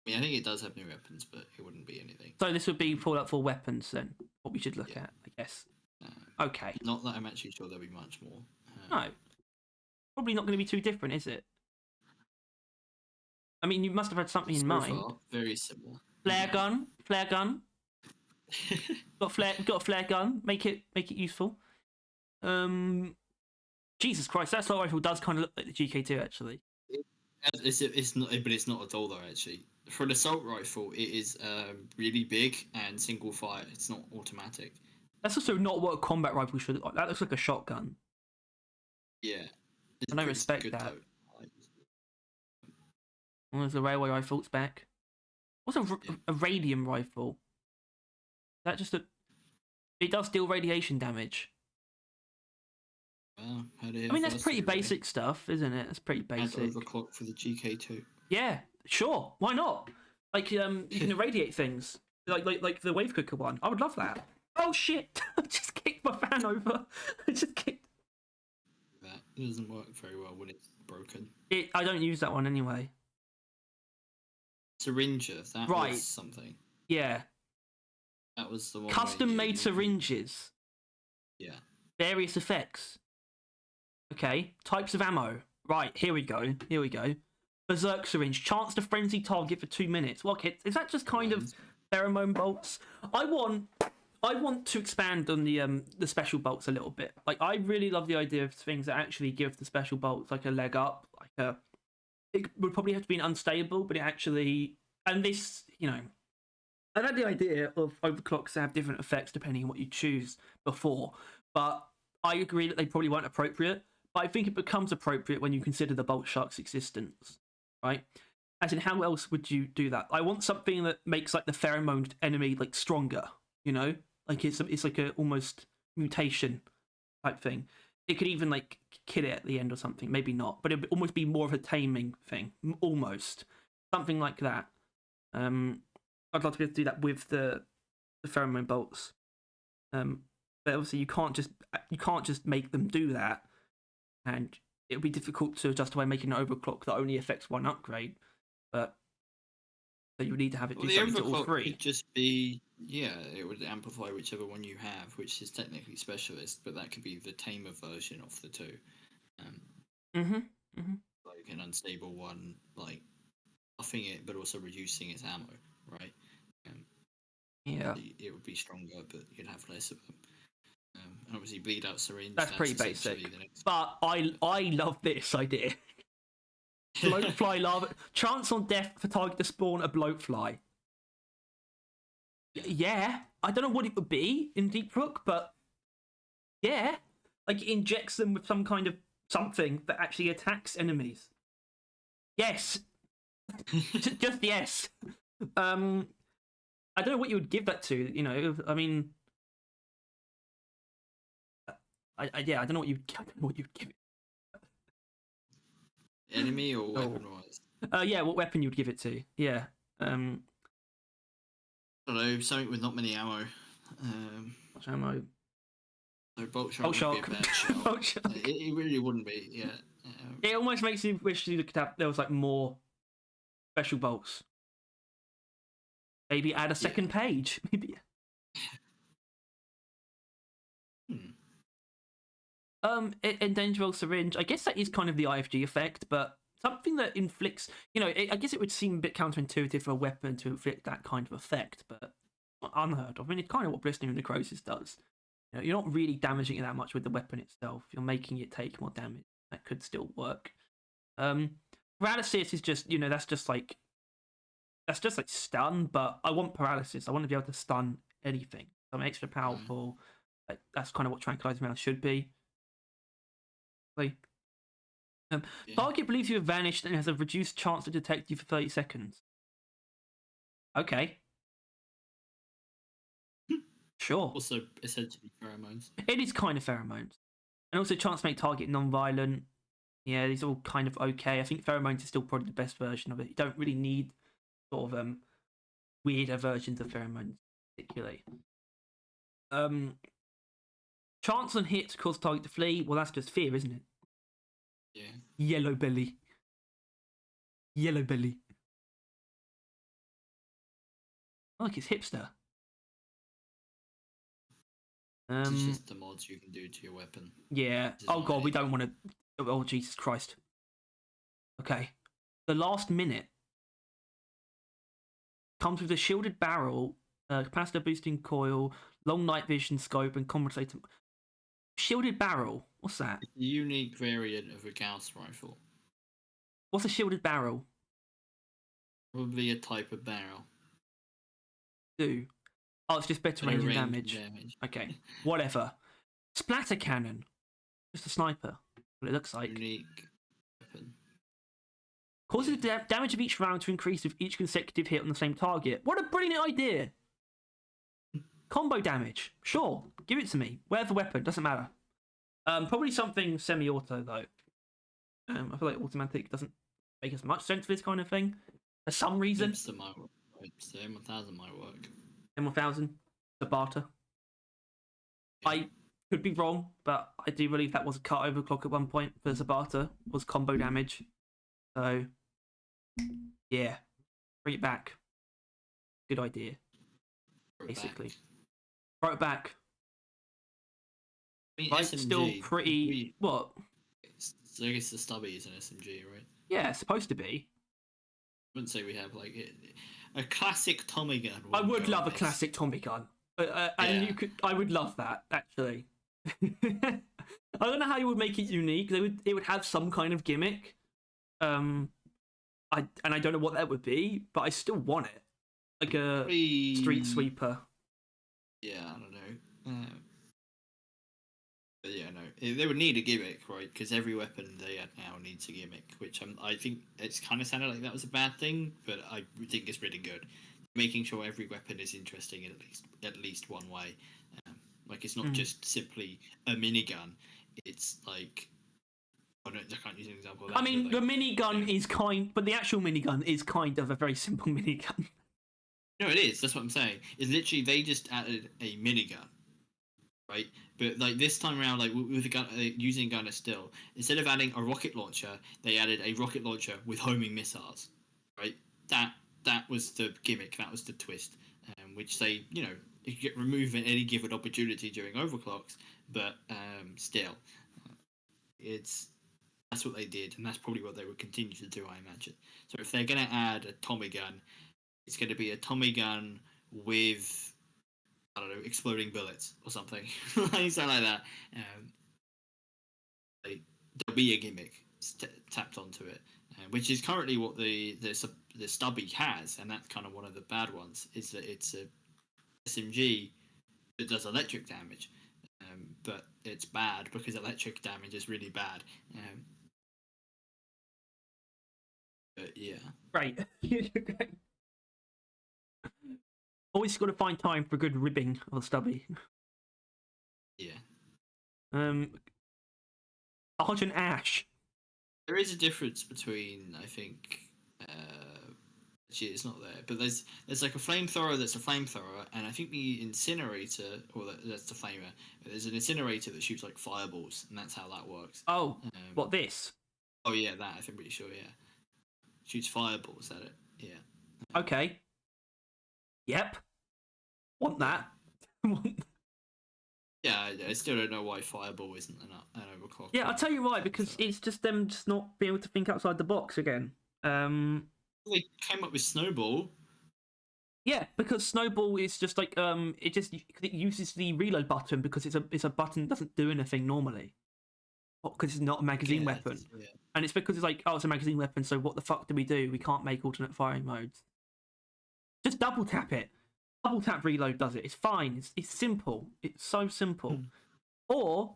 I mean, I think it does have new weapons, but it wouldn't be anything. So this would be Fallout 4 weapons then. What we should look at, I guess. Okay. Not that I'm actually sure there'll be much more. No. Probably not going to be too different, is it? I mean, you must have had something in mind. Far, very similar. Flare gun. got a flare gun. Make it useful. Jesus Christ, that assault rifle does kind of look like the GK2 actually. It's not, but it's not at all though. Actually, for an assault rifle, it is really big and single fire. It's not automatic. That's also not what a combat rifle should look like. That looks like a shotgun. Yeah, I don't respect that. Well, there's a railway rifle. It's back. What's a radium rifle? Is that just a? It does deal radiation damage. Well, I mean, that's pretty basic stuff, isn't it? That's pretty basic. And overclock for the GK2. Yeah, sure. Why not? Like, you can irradiate things. Like the wave cooker one. I would love that. Oh shit! I just kicked my fan over. I just kicked. That doesn't work very well when it's broken. I don't use that one anyway. Syringes. That was something. Yeah. That was the one. Custom-made syringes. Yeah. Various effects. Okay. Types of ammo. Right. Here we go. Berserk syringe. Chance to frenzy target for 2 minutes. Well, okay, is that just kind of pheromone bolts? I want to expand on the special bolts a little bit. Like, I really love the idea of things that actually give the special bolts like a leg up. It would probably have to be an unstable, but it actually, and this, I've had the idea of overclocks to have different effects depending on what you choose before, but I agree that they probably weren't appropriate. But I think it becomes appropriate when you consider the Bolt Shark's existence, right? As in, how else would you do that? I want something that makes like the pheromone enemy like stronger, like it's like a almost mutation type thing. It could even like kill it at the end or something. Maybe not, but it would almost be more of a taming thing, almost something like that. I'd love to be able to do that with the pheromone bolts. But obviously you can't just make them do that, and it would be difficult to justify making an overclock that only affects one upgrade. But so you would need to have it do something to all three. Could just be it would amplify whichever one you have, which is technically specialist, but that could be the tamer version of the two. Like an unstable one, like buffing it, but also reducing its ammo, right? It would be stronger, but you'd have less of them. And obviously, bleed out syringe. That's pretty basic. But I love this idea. Bloatfly lava. Chance on death for target to spawn a bloatfly. Yeah, I don't know what it would be in Deep Rook, but yeah, like it injects them with some kind of something that actually attacks enemies. Yes, just yes. I don't know what you would give that to. I mean, I don't know what you'd give it. Enemy or weapon-wise? Yeah, what weapon you would give it to? Yeah. I don't know, something with not many ammo. Much ammo. So Bolt Shark would be a bad shout. Bolt Shark. It really wouldn't be, yeah. It almost makes you wish you could have there was like more special bolts. Maybe add a second page. Maybe. Endangerable syringe. I guess that is kind of the IFG effect, but something that inflicts. I guess it would seem a bit counterintuitive for a weapon to inflict that kind of effect, but not unheard of. I mean, it's kind of what blistering necrosis does. You're not really damaging it that much with the weapon itself. You're making it take more damage. That could still work. Paralysis is just, that's just like stun, but I want paralysis. I want to be able to stun anything. I'm extra powerful. Like, that's kind of what Tranquilizing Round should be. Target believes you have vanished and has a reduced chance to detect you for 30 seconds. Okay. Sure. Also, essentially pheromones. It is kind of pheromones. And also chance to make target non-violent. Yeah, these are all kind of okay. I think pheromones is still probably the best version of it. You don't really need sort of weirder versions of pheromones, particularly. Chance on hit to cause target to flee. Well, that's just fear, isn't it? Yeah. Yellow belly. Yellow belly. I like it's hipster. It's just the mods you can do to your weapon. Yeah. Oh god, we don't want to. Oh Jesus Christ. Okay. The last minute comes with a shielded barrel, capacitor boosting coil, long night vision scope, and compensator. Shielded barrel. What's that? It's a unique variant of a Gauss rifle. What's a shielded barrel? Probably a type of barrel. Do. Oh, it's just better range and damage. Okay, whatever. Splatter cannon. Just a sniper. What it looks like. Unique weapon. Causes the damage of each round to increase with each consecutive hit on the same target. What a brilliant idea! Combo damage. Sure, give it to me. Whatever weapon, doesn't matter. Probably something semi-auto though. I feel like automatic doesn't make as much sense for this kind of thing. For some reason. The M1000 might work. M1000, the barter. Yeah. I could be wrong, but I do believe that was a cut overclock at one point for Zabata, was combo damage. So, yeah. Bring it back. Good idea. Basically. Brought it back. I mean, Right, SMG, still pretty... What? So I guess the stubby is an SMG, right? Yeah, it's supposed to be. I wouldn't say we have, like, a classic Tommy gun. I would love a classic Tommy gun. And you could... I would love that, actually. I don't know how you would make it unique. It would have some kind of gimmick. I don't know what that would be, but I still want it. Like a street sweeper. Yeah, I don't know. But yeah, no, they would need a gimmick, right? Because every weapon they have now needs a gimmick, which I think it's kind of sounded like that was a bad thing, but I think it's really good. Making sure every weapon is interesting in at least one way. Like it's not just simply a minigun. It's like I can't use an example of that. I mean, the minigun is but the actual minigun is kind of a very simple minigun. No, it is. That's what I'm saying. It's literally they just added a minigun, right? But like this time around, like with a gun, using a gun as still, instead of adding a rocket launcher, they added a rocket launcher with homing missiles, right? That was the gimmick. That was the twist, which they, you know, you get removed at any given opportunity during overclocks, but still, that's what they did, and that's probably what they would continue to do, I imagine. So if they're going to add a Tommy gun, it's going to be a Tommy gun with, I don't know, exploding bullets or something, something like that. There'll be a gimmick tapped onto it, which is currently what the stubby has, and that's kind of one of the bad ones. Is that it's a SMG that does electric damage, but it's bad because electric damage is really bad. But yeah, right. Always got to find time for good ribbing of stubby. Yeah. Argent Ash. There is a difference between, I think, actually it's not there, but there's like a flamethrower that's a flamethrower, and I think the incinerator, or that's the flamer. There's an incinerator that shoots like fireballs, and that's how that works. Oh, what this? Oh yeah, that I'm pretty sure. Yeah, shoots fireballs at it. Yeah. Okay. Yep. Want that? Yeah, I still don't know why Fireball isn't an overclock. Yeah, I'll tell you why, because it's just them just not being able to think outside the box again. They came up with Snowball. Yeah, because Snowball is just like it uses the reload button because it's a button that doesn't do anything normally. Because it's not a magazine weapon. Yeah. And it's because it's like, oh, it's a magazine weapon, so what the fuck do? We can't make alternate firing modes. Just double tap it. Double tap reload does it. It's fine. It's simple. It's so simple. Or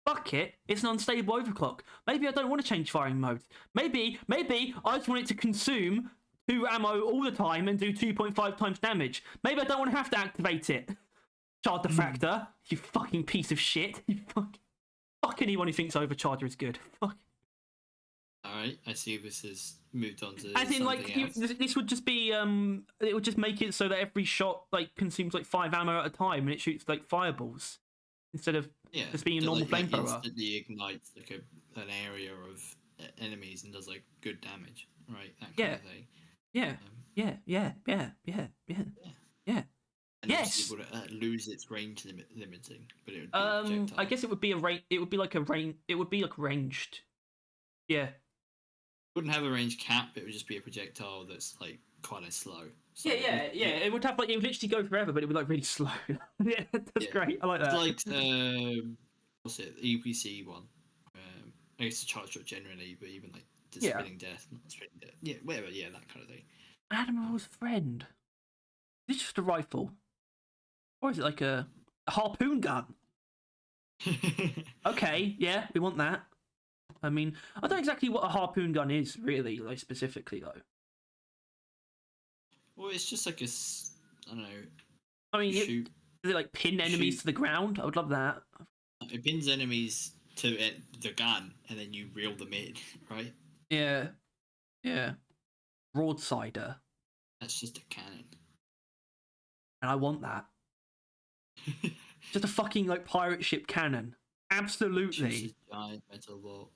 fuck it. It's an unstable overclock. Maybe I don't want to change firing modes. Maybe I just want it to consume 2 ammo all the time and do 2.5 times damage. Maybe I don't want to have to activate it. Child diffractor. You fucking piece of shit. You fuck Fuck anyone who thinks Overcharger is good. Fuck. Alright, I see this has moved on to As in, like, something else. this would just be it would just make it so that every shot like consumes like 5 ammo at a time, and it shoots like fireballs instead of just being a normal flamethrower. Instantly ignites like an area of enemies and does like good damage, right? That kind of thing. Yeah. And Yes. it would lose its range limiting, but it would be a projectile. I guess it would be a range. It would be like a range. It would be like ranged. Yeah. Wouldn't have a range cap. It would just be a projectile that's like kind of slow. So Yeah. It would have like, it would literally go forever, but it would be like really slow. Yeah, that's great. I like that. It's like what's it? The EPC one. I guess the charge shot generally, but even like the spinning death, not spinning death. Yeah, whatever. Yeah, that kind of thing. Admiral's friend. Is it just a rifle, or is it like a harpoon gun? Okay, yeah, we want that. I mean, I don't know exactly what a harpoon gun is, really, like specifically though. Well, it's just like I don't know. I mean, does it like pin enemies to the ground? I would love that. It pins enemies to the gun, and then you reel them in, right? Yeah. Broadsider. That's just a cannon. And I want that. Just a fucking like pirate ship cannon. Absolutely. Just a giant metal ball.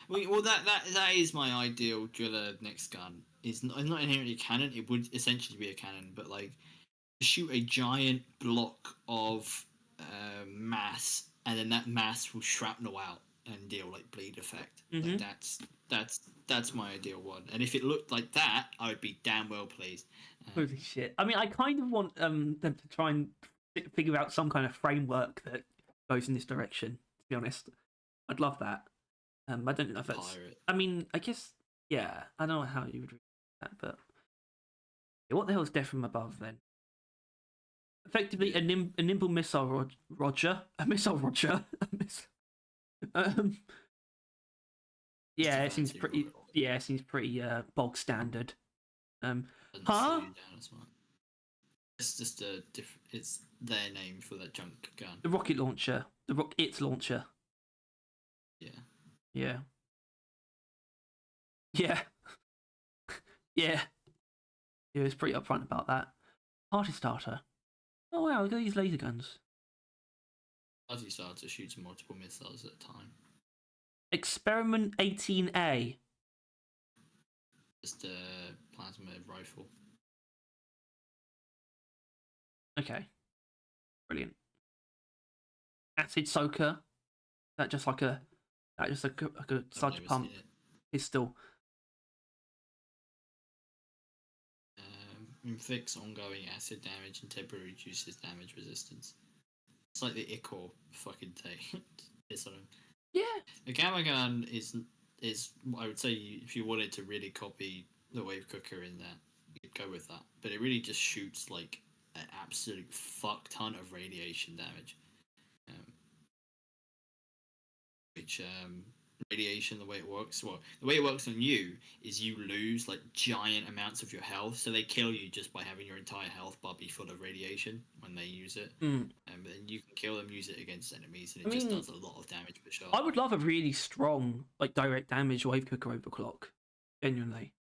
Well, that is my ideal driller next gun. It's not inherently a cannon. It would essentially be a cannon, but like shoot a giant block of mass, and then that mass will shrapnel out and deal like bleed effect. Mm-hmm. Like, that's my ideal one. And if it looked like that, I would be damn well pleased. Holy shit! I mean, I kind of want them to try and figure out some kind of framework that goes in this direction. To be honest, I'd love that. I don't know if that's. Pirate. I mean, I guess yeah. I don't know how you would read that, but yeah, what the hell is death from above then? Effectively, a nimble missile, Roger. A missile, Roger. Yeah, it seems pretty. Yeah, it seems pretty bog standard. Huh? It's just a different. It's their name for that junk gun. The rocket launcher. The rocket launcher. Yeah. Yeah. Yeah. Yeah. He was pretty upfront about that. Party starter. Oh wow, look at these laser guns. Party starter shoots multiple missiles at a time. Experiment 18A. Just a plasma rifle. Okay. Brilliant. Acid soaker. That just like a sludge pump pistol. Inflicts ongoing acid damage and temporarily reduces damage resistance. It's like the Ichor fucking thing. It's on him. Yeah. The gamma gun is I would say if you wanted to really copy the wave cooker in that, you'd go with that. But it really just shoots like an absolute fuck ton of radiation damage. Which radiation, the way it works, the way it works on you is you lose like giant amounts of your health, so they kill you just by having your entire health bar be full of radiation when they use it. And then you can kill them, use it against enemies, and it just does a lot of damage per shot. I would love a really strong, like direct damage wave cooker overclock. Genuinely.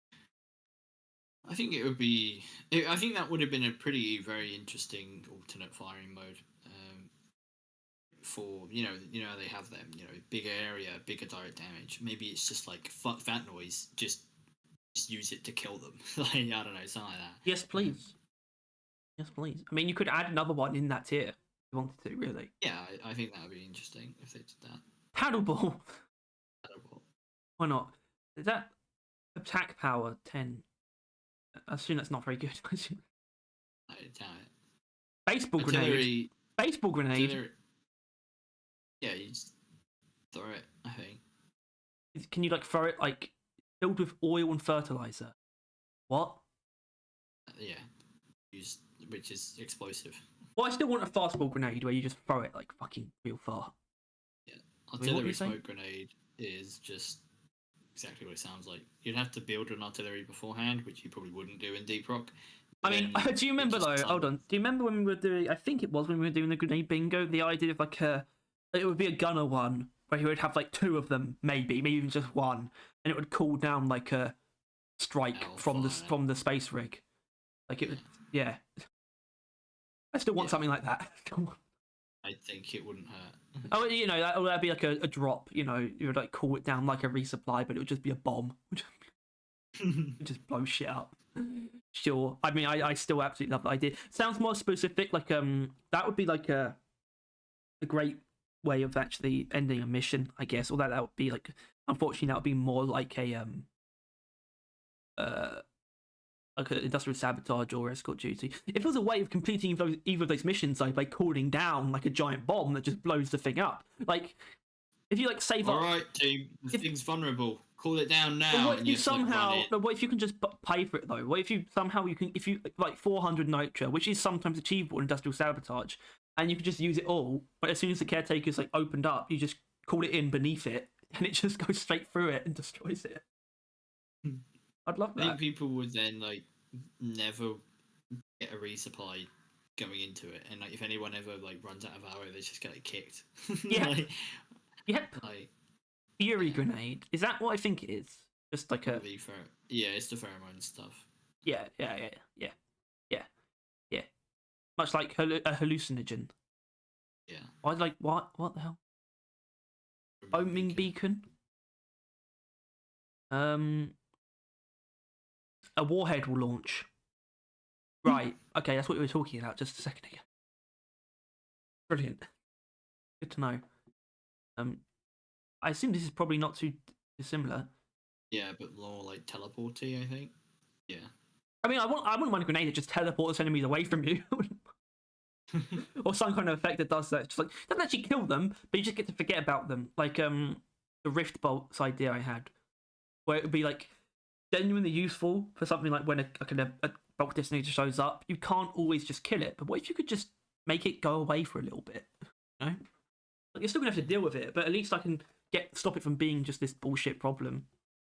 I think it would be. I think that would have been a very interesting alternate firing mode. For they have them, bigger area, bigger direct damage. Maybe it's just like fuck that noise, just use it to kill them. Like I don't know, something like that. Yes, please. Yes, please. I mean, you could add another one in that tier if you wanted to, really. Yeah, I think that would be interesting if they did that. Paddleball. Paddleball. Why not? Is that attack power 10? I assume that's not very good. I doubt it. Baseball grenade. Baseball grenade. Yeah, you just throw it, I think. Can you like throw it like filled with oil and fertilizer? What? Yeah, which is explosive. Well, I still want a fastball grenade where you just throw it like fucking real far. Yeah, artillery smoke grenade is just exactly what it sounds like. You'd have to build an artillery beforehand, which you probably wouldn't do in Deep Rock. I mean, do you remember though? Hold on. Do you remember when we were doing? I think it was when we were doing the grenade bingo. The idea of like it would be a gunner one where he would have like 2 of them, maybe even just 1, and it would call down like a strike from the space rig. Like it would, yeah. I still want something like that. I think it wouldn't hurt. Oh, you know, that'd be like a drop. You know, you would like call it down like a resupply, but it would just be a bomb. It would just blow shit up. Sure. I mean, I still absolutely love the idea. Sounds more specific. Like that would be like a great way of actually ending a mission, I guess. Although that would be like, unfortunately, that would be more like a like an industrial sabotage or escort duty. If there was a way of completing either of those missions, like by calling down like a giant bomb that just blows the thing up, like if you like save up. All right, team, the thing's vulnerable. Call it down now. But what if you somehow? What if you can just pay for it though? What if you somehow if you like 400 nitra, which is sometimes achievable in industrial sabotage, and you could just use it all. But as soon as the caretaker's like opened up, you just call it in beneath it, and it just goes straight through it and destroys it. I'd love that. I think people would then like never get a resupply going into it, and like if anyone ever like runs out of ammo, they just get like kicked. Yeah. Like, yep. Like, Fury grenade. Is that what I think it is? Just like a. Yeah, it's the pheromone stuff. Yeah. Much like a hallucinogen. Yeah. I like what? What the hell? Homing beacon. A warhead will launch. Right. Okay, that's what we were talking about just a second ago. Brilliant. Good to know. I assume this is probably not too dissimilar. Yeah, but more like teleporty, I think. Yeah. I mean, I wouldn't mind a grenade that just teleports enemies away from you. Or some kind of effect that does that. Just like doesn't actually kill them, but you just get to forget about them. Like the rift bolts idea I had, where it would be like genuinely useful for something like when a bulk detonator shows up. You can't always just kill it, but what if you could just make it go away for a little bit? You know, like you're still gonna have to deal with it, but at least I can stop it from being just this bullshit problem.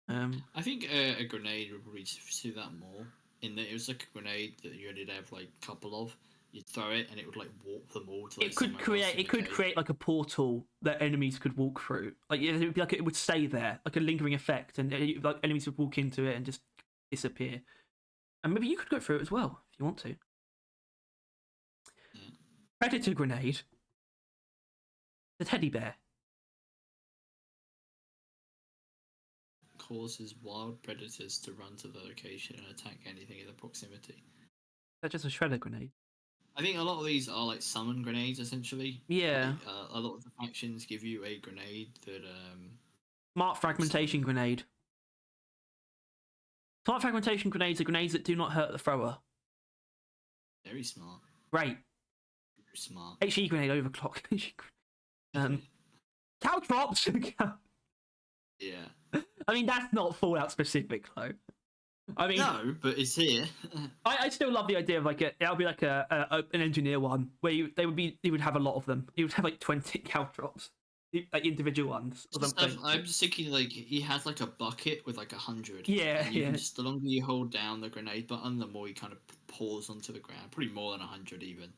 I think a grenade would probably suit that more. In that it was like a grenade that you only have like a couple of. You'd throw it and it would like warp them all to. Like, it could create like a portal that enemies could walk through. Like it would be like it would stay there, like a lingering effect, and like enemies would walk into it and just disappear. And maybe you could go through it as well if you want to. Yeah. Predator grenade. The teddy bear. Causes wild predators to run to the location and attack anything in the proximity. That's just a shredder grenade. I think a lot of these are like summon grenades, essentially. Yeah. A lot of the factions give you a grenade that. Smart fragmentation grenade. Smart fragmentation grenades are grenades that do not hurt the thrower. Very smart. Great. Very smart. HE grenade overclock. Caltrops. Yeah. I mean, that's not Fallout specific though. I mean, no, but it's here. I still love the idea of like it'll be like an engineer one where you would have a lot of them. You would have like 20 caltrops, like individual ones or something. I'm just thinking like he has like a bucket with like 100. Yeah, yeah. Just the longer you hold down the grenade button, the more he kind of pours onto the ground. Probably more than 100 even.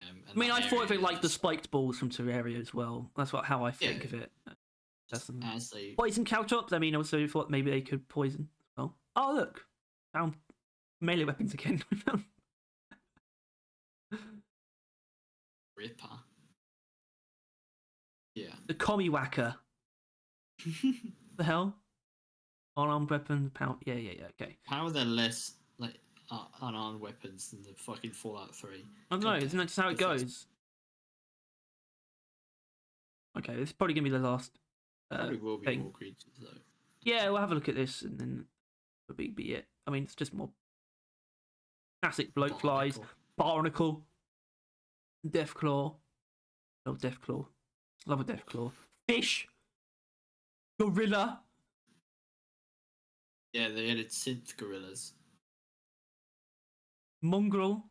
I mean, I thought of it like the spiked balls from Terraria as well. That's how I think of it. Poison caltrops. I mean, also thought maybe they could poison. Well, oh look. Found melee weapons again. Ripper. Yeah. The commie whacker. The hell? Unarmed weapon, pound. Yeah. Okay. How are there less like unarmed weapons than the fucking Fallout 3? I don't know. Isn't that just how it goes? Okay, this is probably gonna be the last. Probably will be more creatures though. Yeah, we'll have a look at this and then that'll be it. I mean, it's just more classic bloke flies, barnacle, deathclaw. Oh, deathclaw. Love a deathclaw. Fish. Gorilla. Yeah, they added synth gorillas. Mongrel.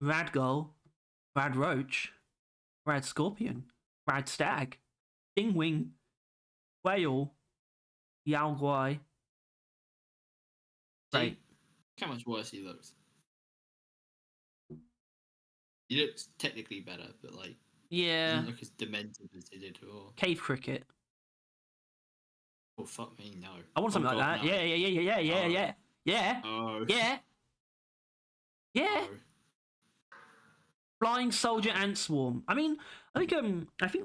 Radgull. Rad roach. Rad scorpion. Rad stag. Stingwing. Whale. Yalguai. Right. Look how much worse he looks. He looks technically better, but like yeah, doesn't look as demented as he did cricket or Cave cricket. oh fuck me, no. I want something Oh, like God, that. no. Yeah. Oh, Yeah. oh. Flying soldier ant swarm. I mean, I think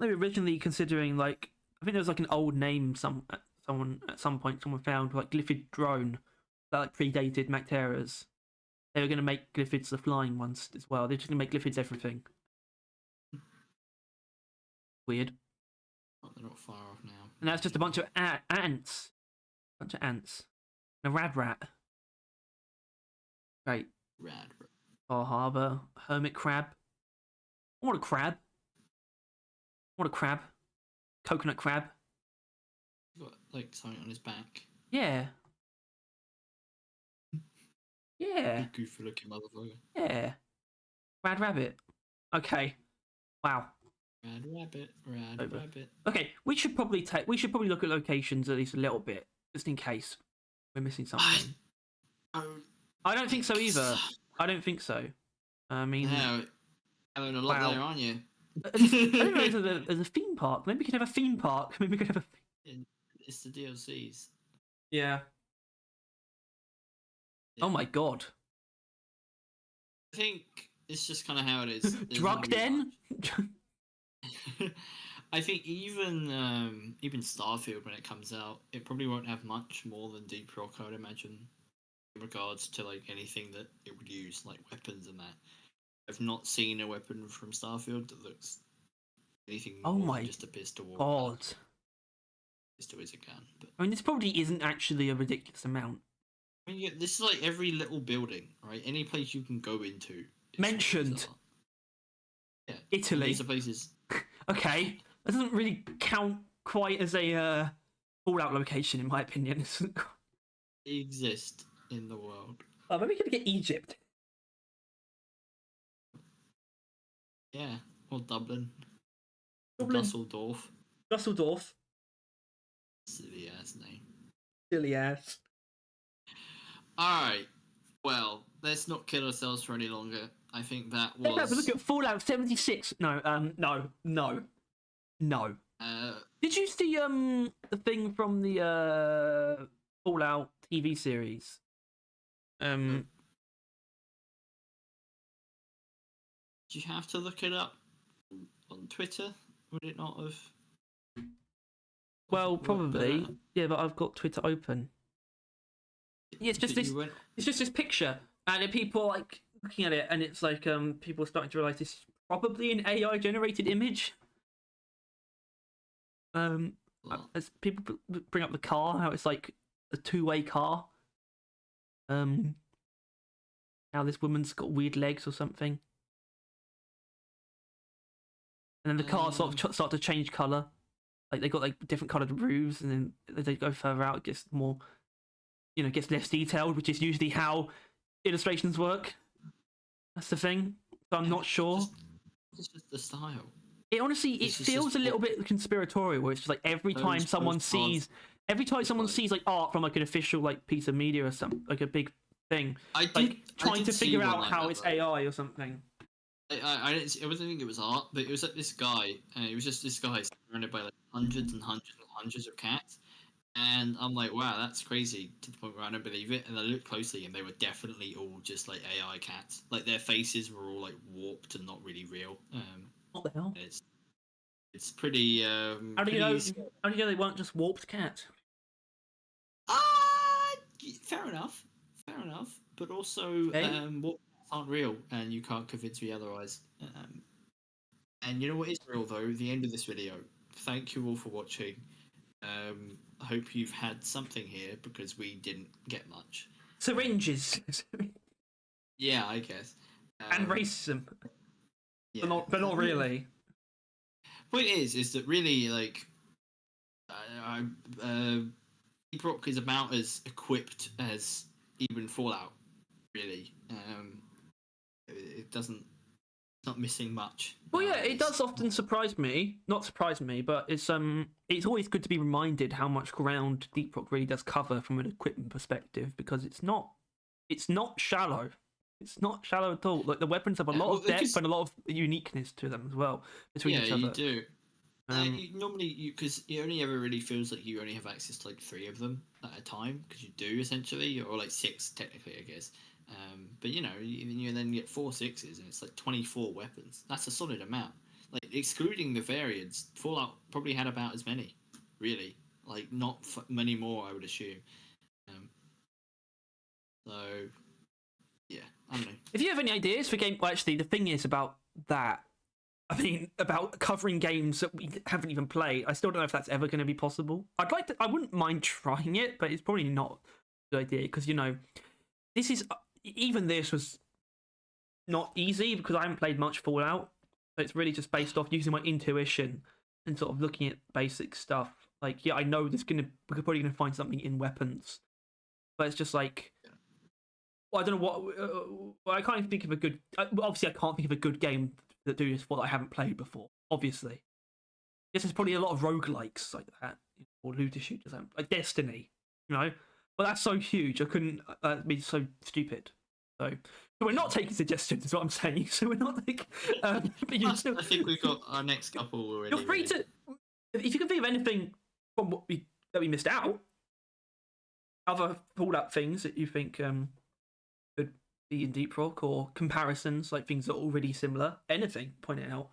they were originally considering like I think there was like an old name someone at some point someone found like Glyphid drone that like predated Macteras. They were going to make Glyphids the flying ones as well. They're just going to make Glyphids everything. Weird. Oh, they're not far off now. And that's just a bunch of ants. Bunch of ants. And a rad rat. Great. Rad. Bar Harbour. Hermit crab. I want a crab. I want a crab. Coconut crab. Got like something on his back. Yeah. Yeah. You goofy looking motherfucker. Yeah. Rad rabbit. Okay. Wow. Rad rabbit. Rad Over. rabbit. Okay, we should probably look at locations at least a little bit, just in case we're missing something. I don't think so either. I don't think so. I mean, no, having a lot there, aren't you? I don't know. There's a theme park. Maybe we could have a theme park. Maybe we could have a. It's the DLCs. Yeah. Oh my god. I think it's just kind of how it is. Drug den. I think even Starfield when it comes out, it probably won't have much more than Deep Rock, I would imagine, in regards to like anything that it would use, like weapons and that. I've not seen a weapon from Starfield that looks anything more than just a pistol. God. Pistol is a gun, but I mean, this probably isn't actually a ridiculous amount. I mean, yeah, this is like every little building, right? Any place you can go into. Mentioned. Yeah. Italy. These are places. Okay, that doesn't really count quite as a Fallout location, in my opinion. They exist in the world. Oh, maybe we could get Egypt. Yeah, or Dublin. Dublin. Dusseldorf. Dusseldorf. Silly ass name. Silly ass. Alright. Well, let's not kill ourselves for any longer. I think that was. Hey, but look at Fallout 76. No. Did you see the thing from the Fallout TV series? Did you have to look it up on Twitter? Would it not have? Well, probably. Yeah, but I've got Twitter open. Yeah, it's just this. It's just this picture, and then people like looking at it, and it's like people are starting to realize this is probably an AI generated image. As people bring up the car, how it's like a two-way car. How this woman's got weird legs or something, and then the cars start to change color. Like they got like different colored roofs, and then as they go further out, it gets more, gets less detailed, which is usually how illustrations work. That's the thing. So I'm not sure. It's just the style. It honestly, it feels a little bit conspiratorial, where it's just like every time someone sees like art from like an official like piece of media or something, like a big thing, trying to figure out how it's AI or something. I wasn't think it was art, but it was like this guy. It was just this guy surrounded by like hundreds and hundreds and hundreds of cats, and I'm like, wow, that's crazy. To the point where I don't believe it. And I looked closely, and they were definitely all just like AI cats. Like their faces were all like warped and not really real. What the hell? It's pretty. How do you know they weren't just warped cats? Fair enough. But also, what aren't real, and you can't convince me otherwise. And you know what is real though? The end of this video. Thank you all for watching. I hope you've had something here because we didn't get much. Syringes. Yeah, I guess. And racism. Yeah. But not really. Point is that really like, Deep Rock is about as equipped as even Fallout. Really, it doesn't. It's not missing much. Well, yeah, it does often surprise me. Not surprise me, but it's always good to be reminded how much ground Deep Rock really does cover from an equipment perspective, because it's not shallow. It's not shallow at all. Like the weapons have a lot of depth and a lot of uniqueness to them as well between each other. Yeah, you do. Normally, because it only ever really feels like you only have access to like 3 of them at a time, because you do essentially, or like 6 technically, I guess. But you then get 4 6s, and it's like 24 weapons. That's a solid amount. Like excluding the variants, Fallout probably had about as many, really. Like not many more, I would assume. So yeah, I don't know. If you have any ideas for game, well, actually, the thing is about that. I mean, about covering games that we haven't even played. I still don't know if that's ever going to be possible. I'd like to. I wouldn't mind trying it, but it's probably not a good idea because this is even this was not easy because I haven't played much Fallout. So it's really just based off using my intuition and sort of looking at basic stuff. Like, yeah, I know we're probably gonna find something in weapons, but it's just like, well, I don't know what. I can't even think of a good. Obviously, I can't think of a good game that do this for that I haven't played before. Obviously, yes, there's probably a lot of roguelikes like that, or looter shooters, like Destiny, But that's so huge. I couldn't be so stupid. So we're not taking suggestions, is what I'm saying. So we're not like. But you still... I think we've got our next couple already. You're free to, if you can think of anything from that we missed out, other Fallout things that you think could be in Deep Rock, or comparisons, like things that are already similar. Anything, point it out.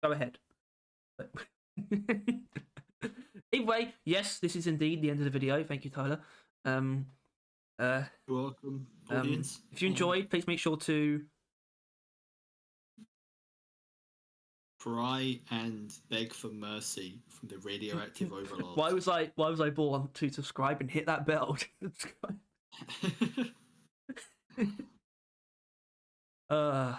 Go ahead. Either way, yes, this is indeed the end of the video. Thank you, Tyler. You're welcome, audience. If you enjoyed, please make sure to cry and beg for mercy from the radioactive overlord. Why was I born to subscribe and hit that bell? Bye.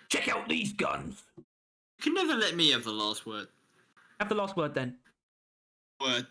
Check out these guns. You can never let me have the last word. Have the last word then. Word.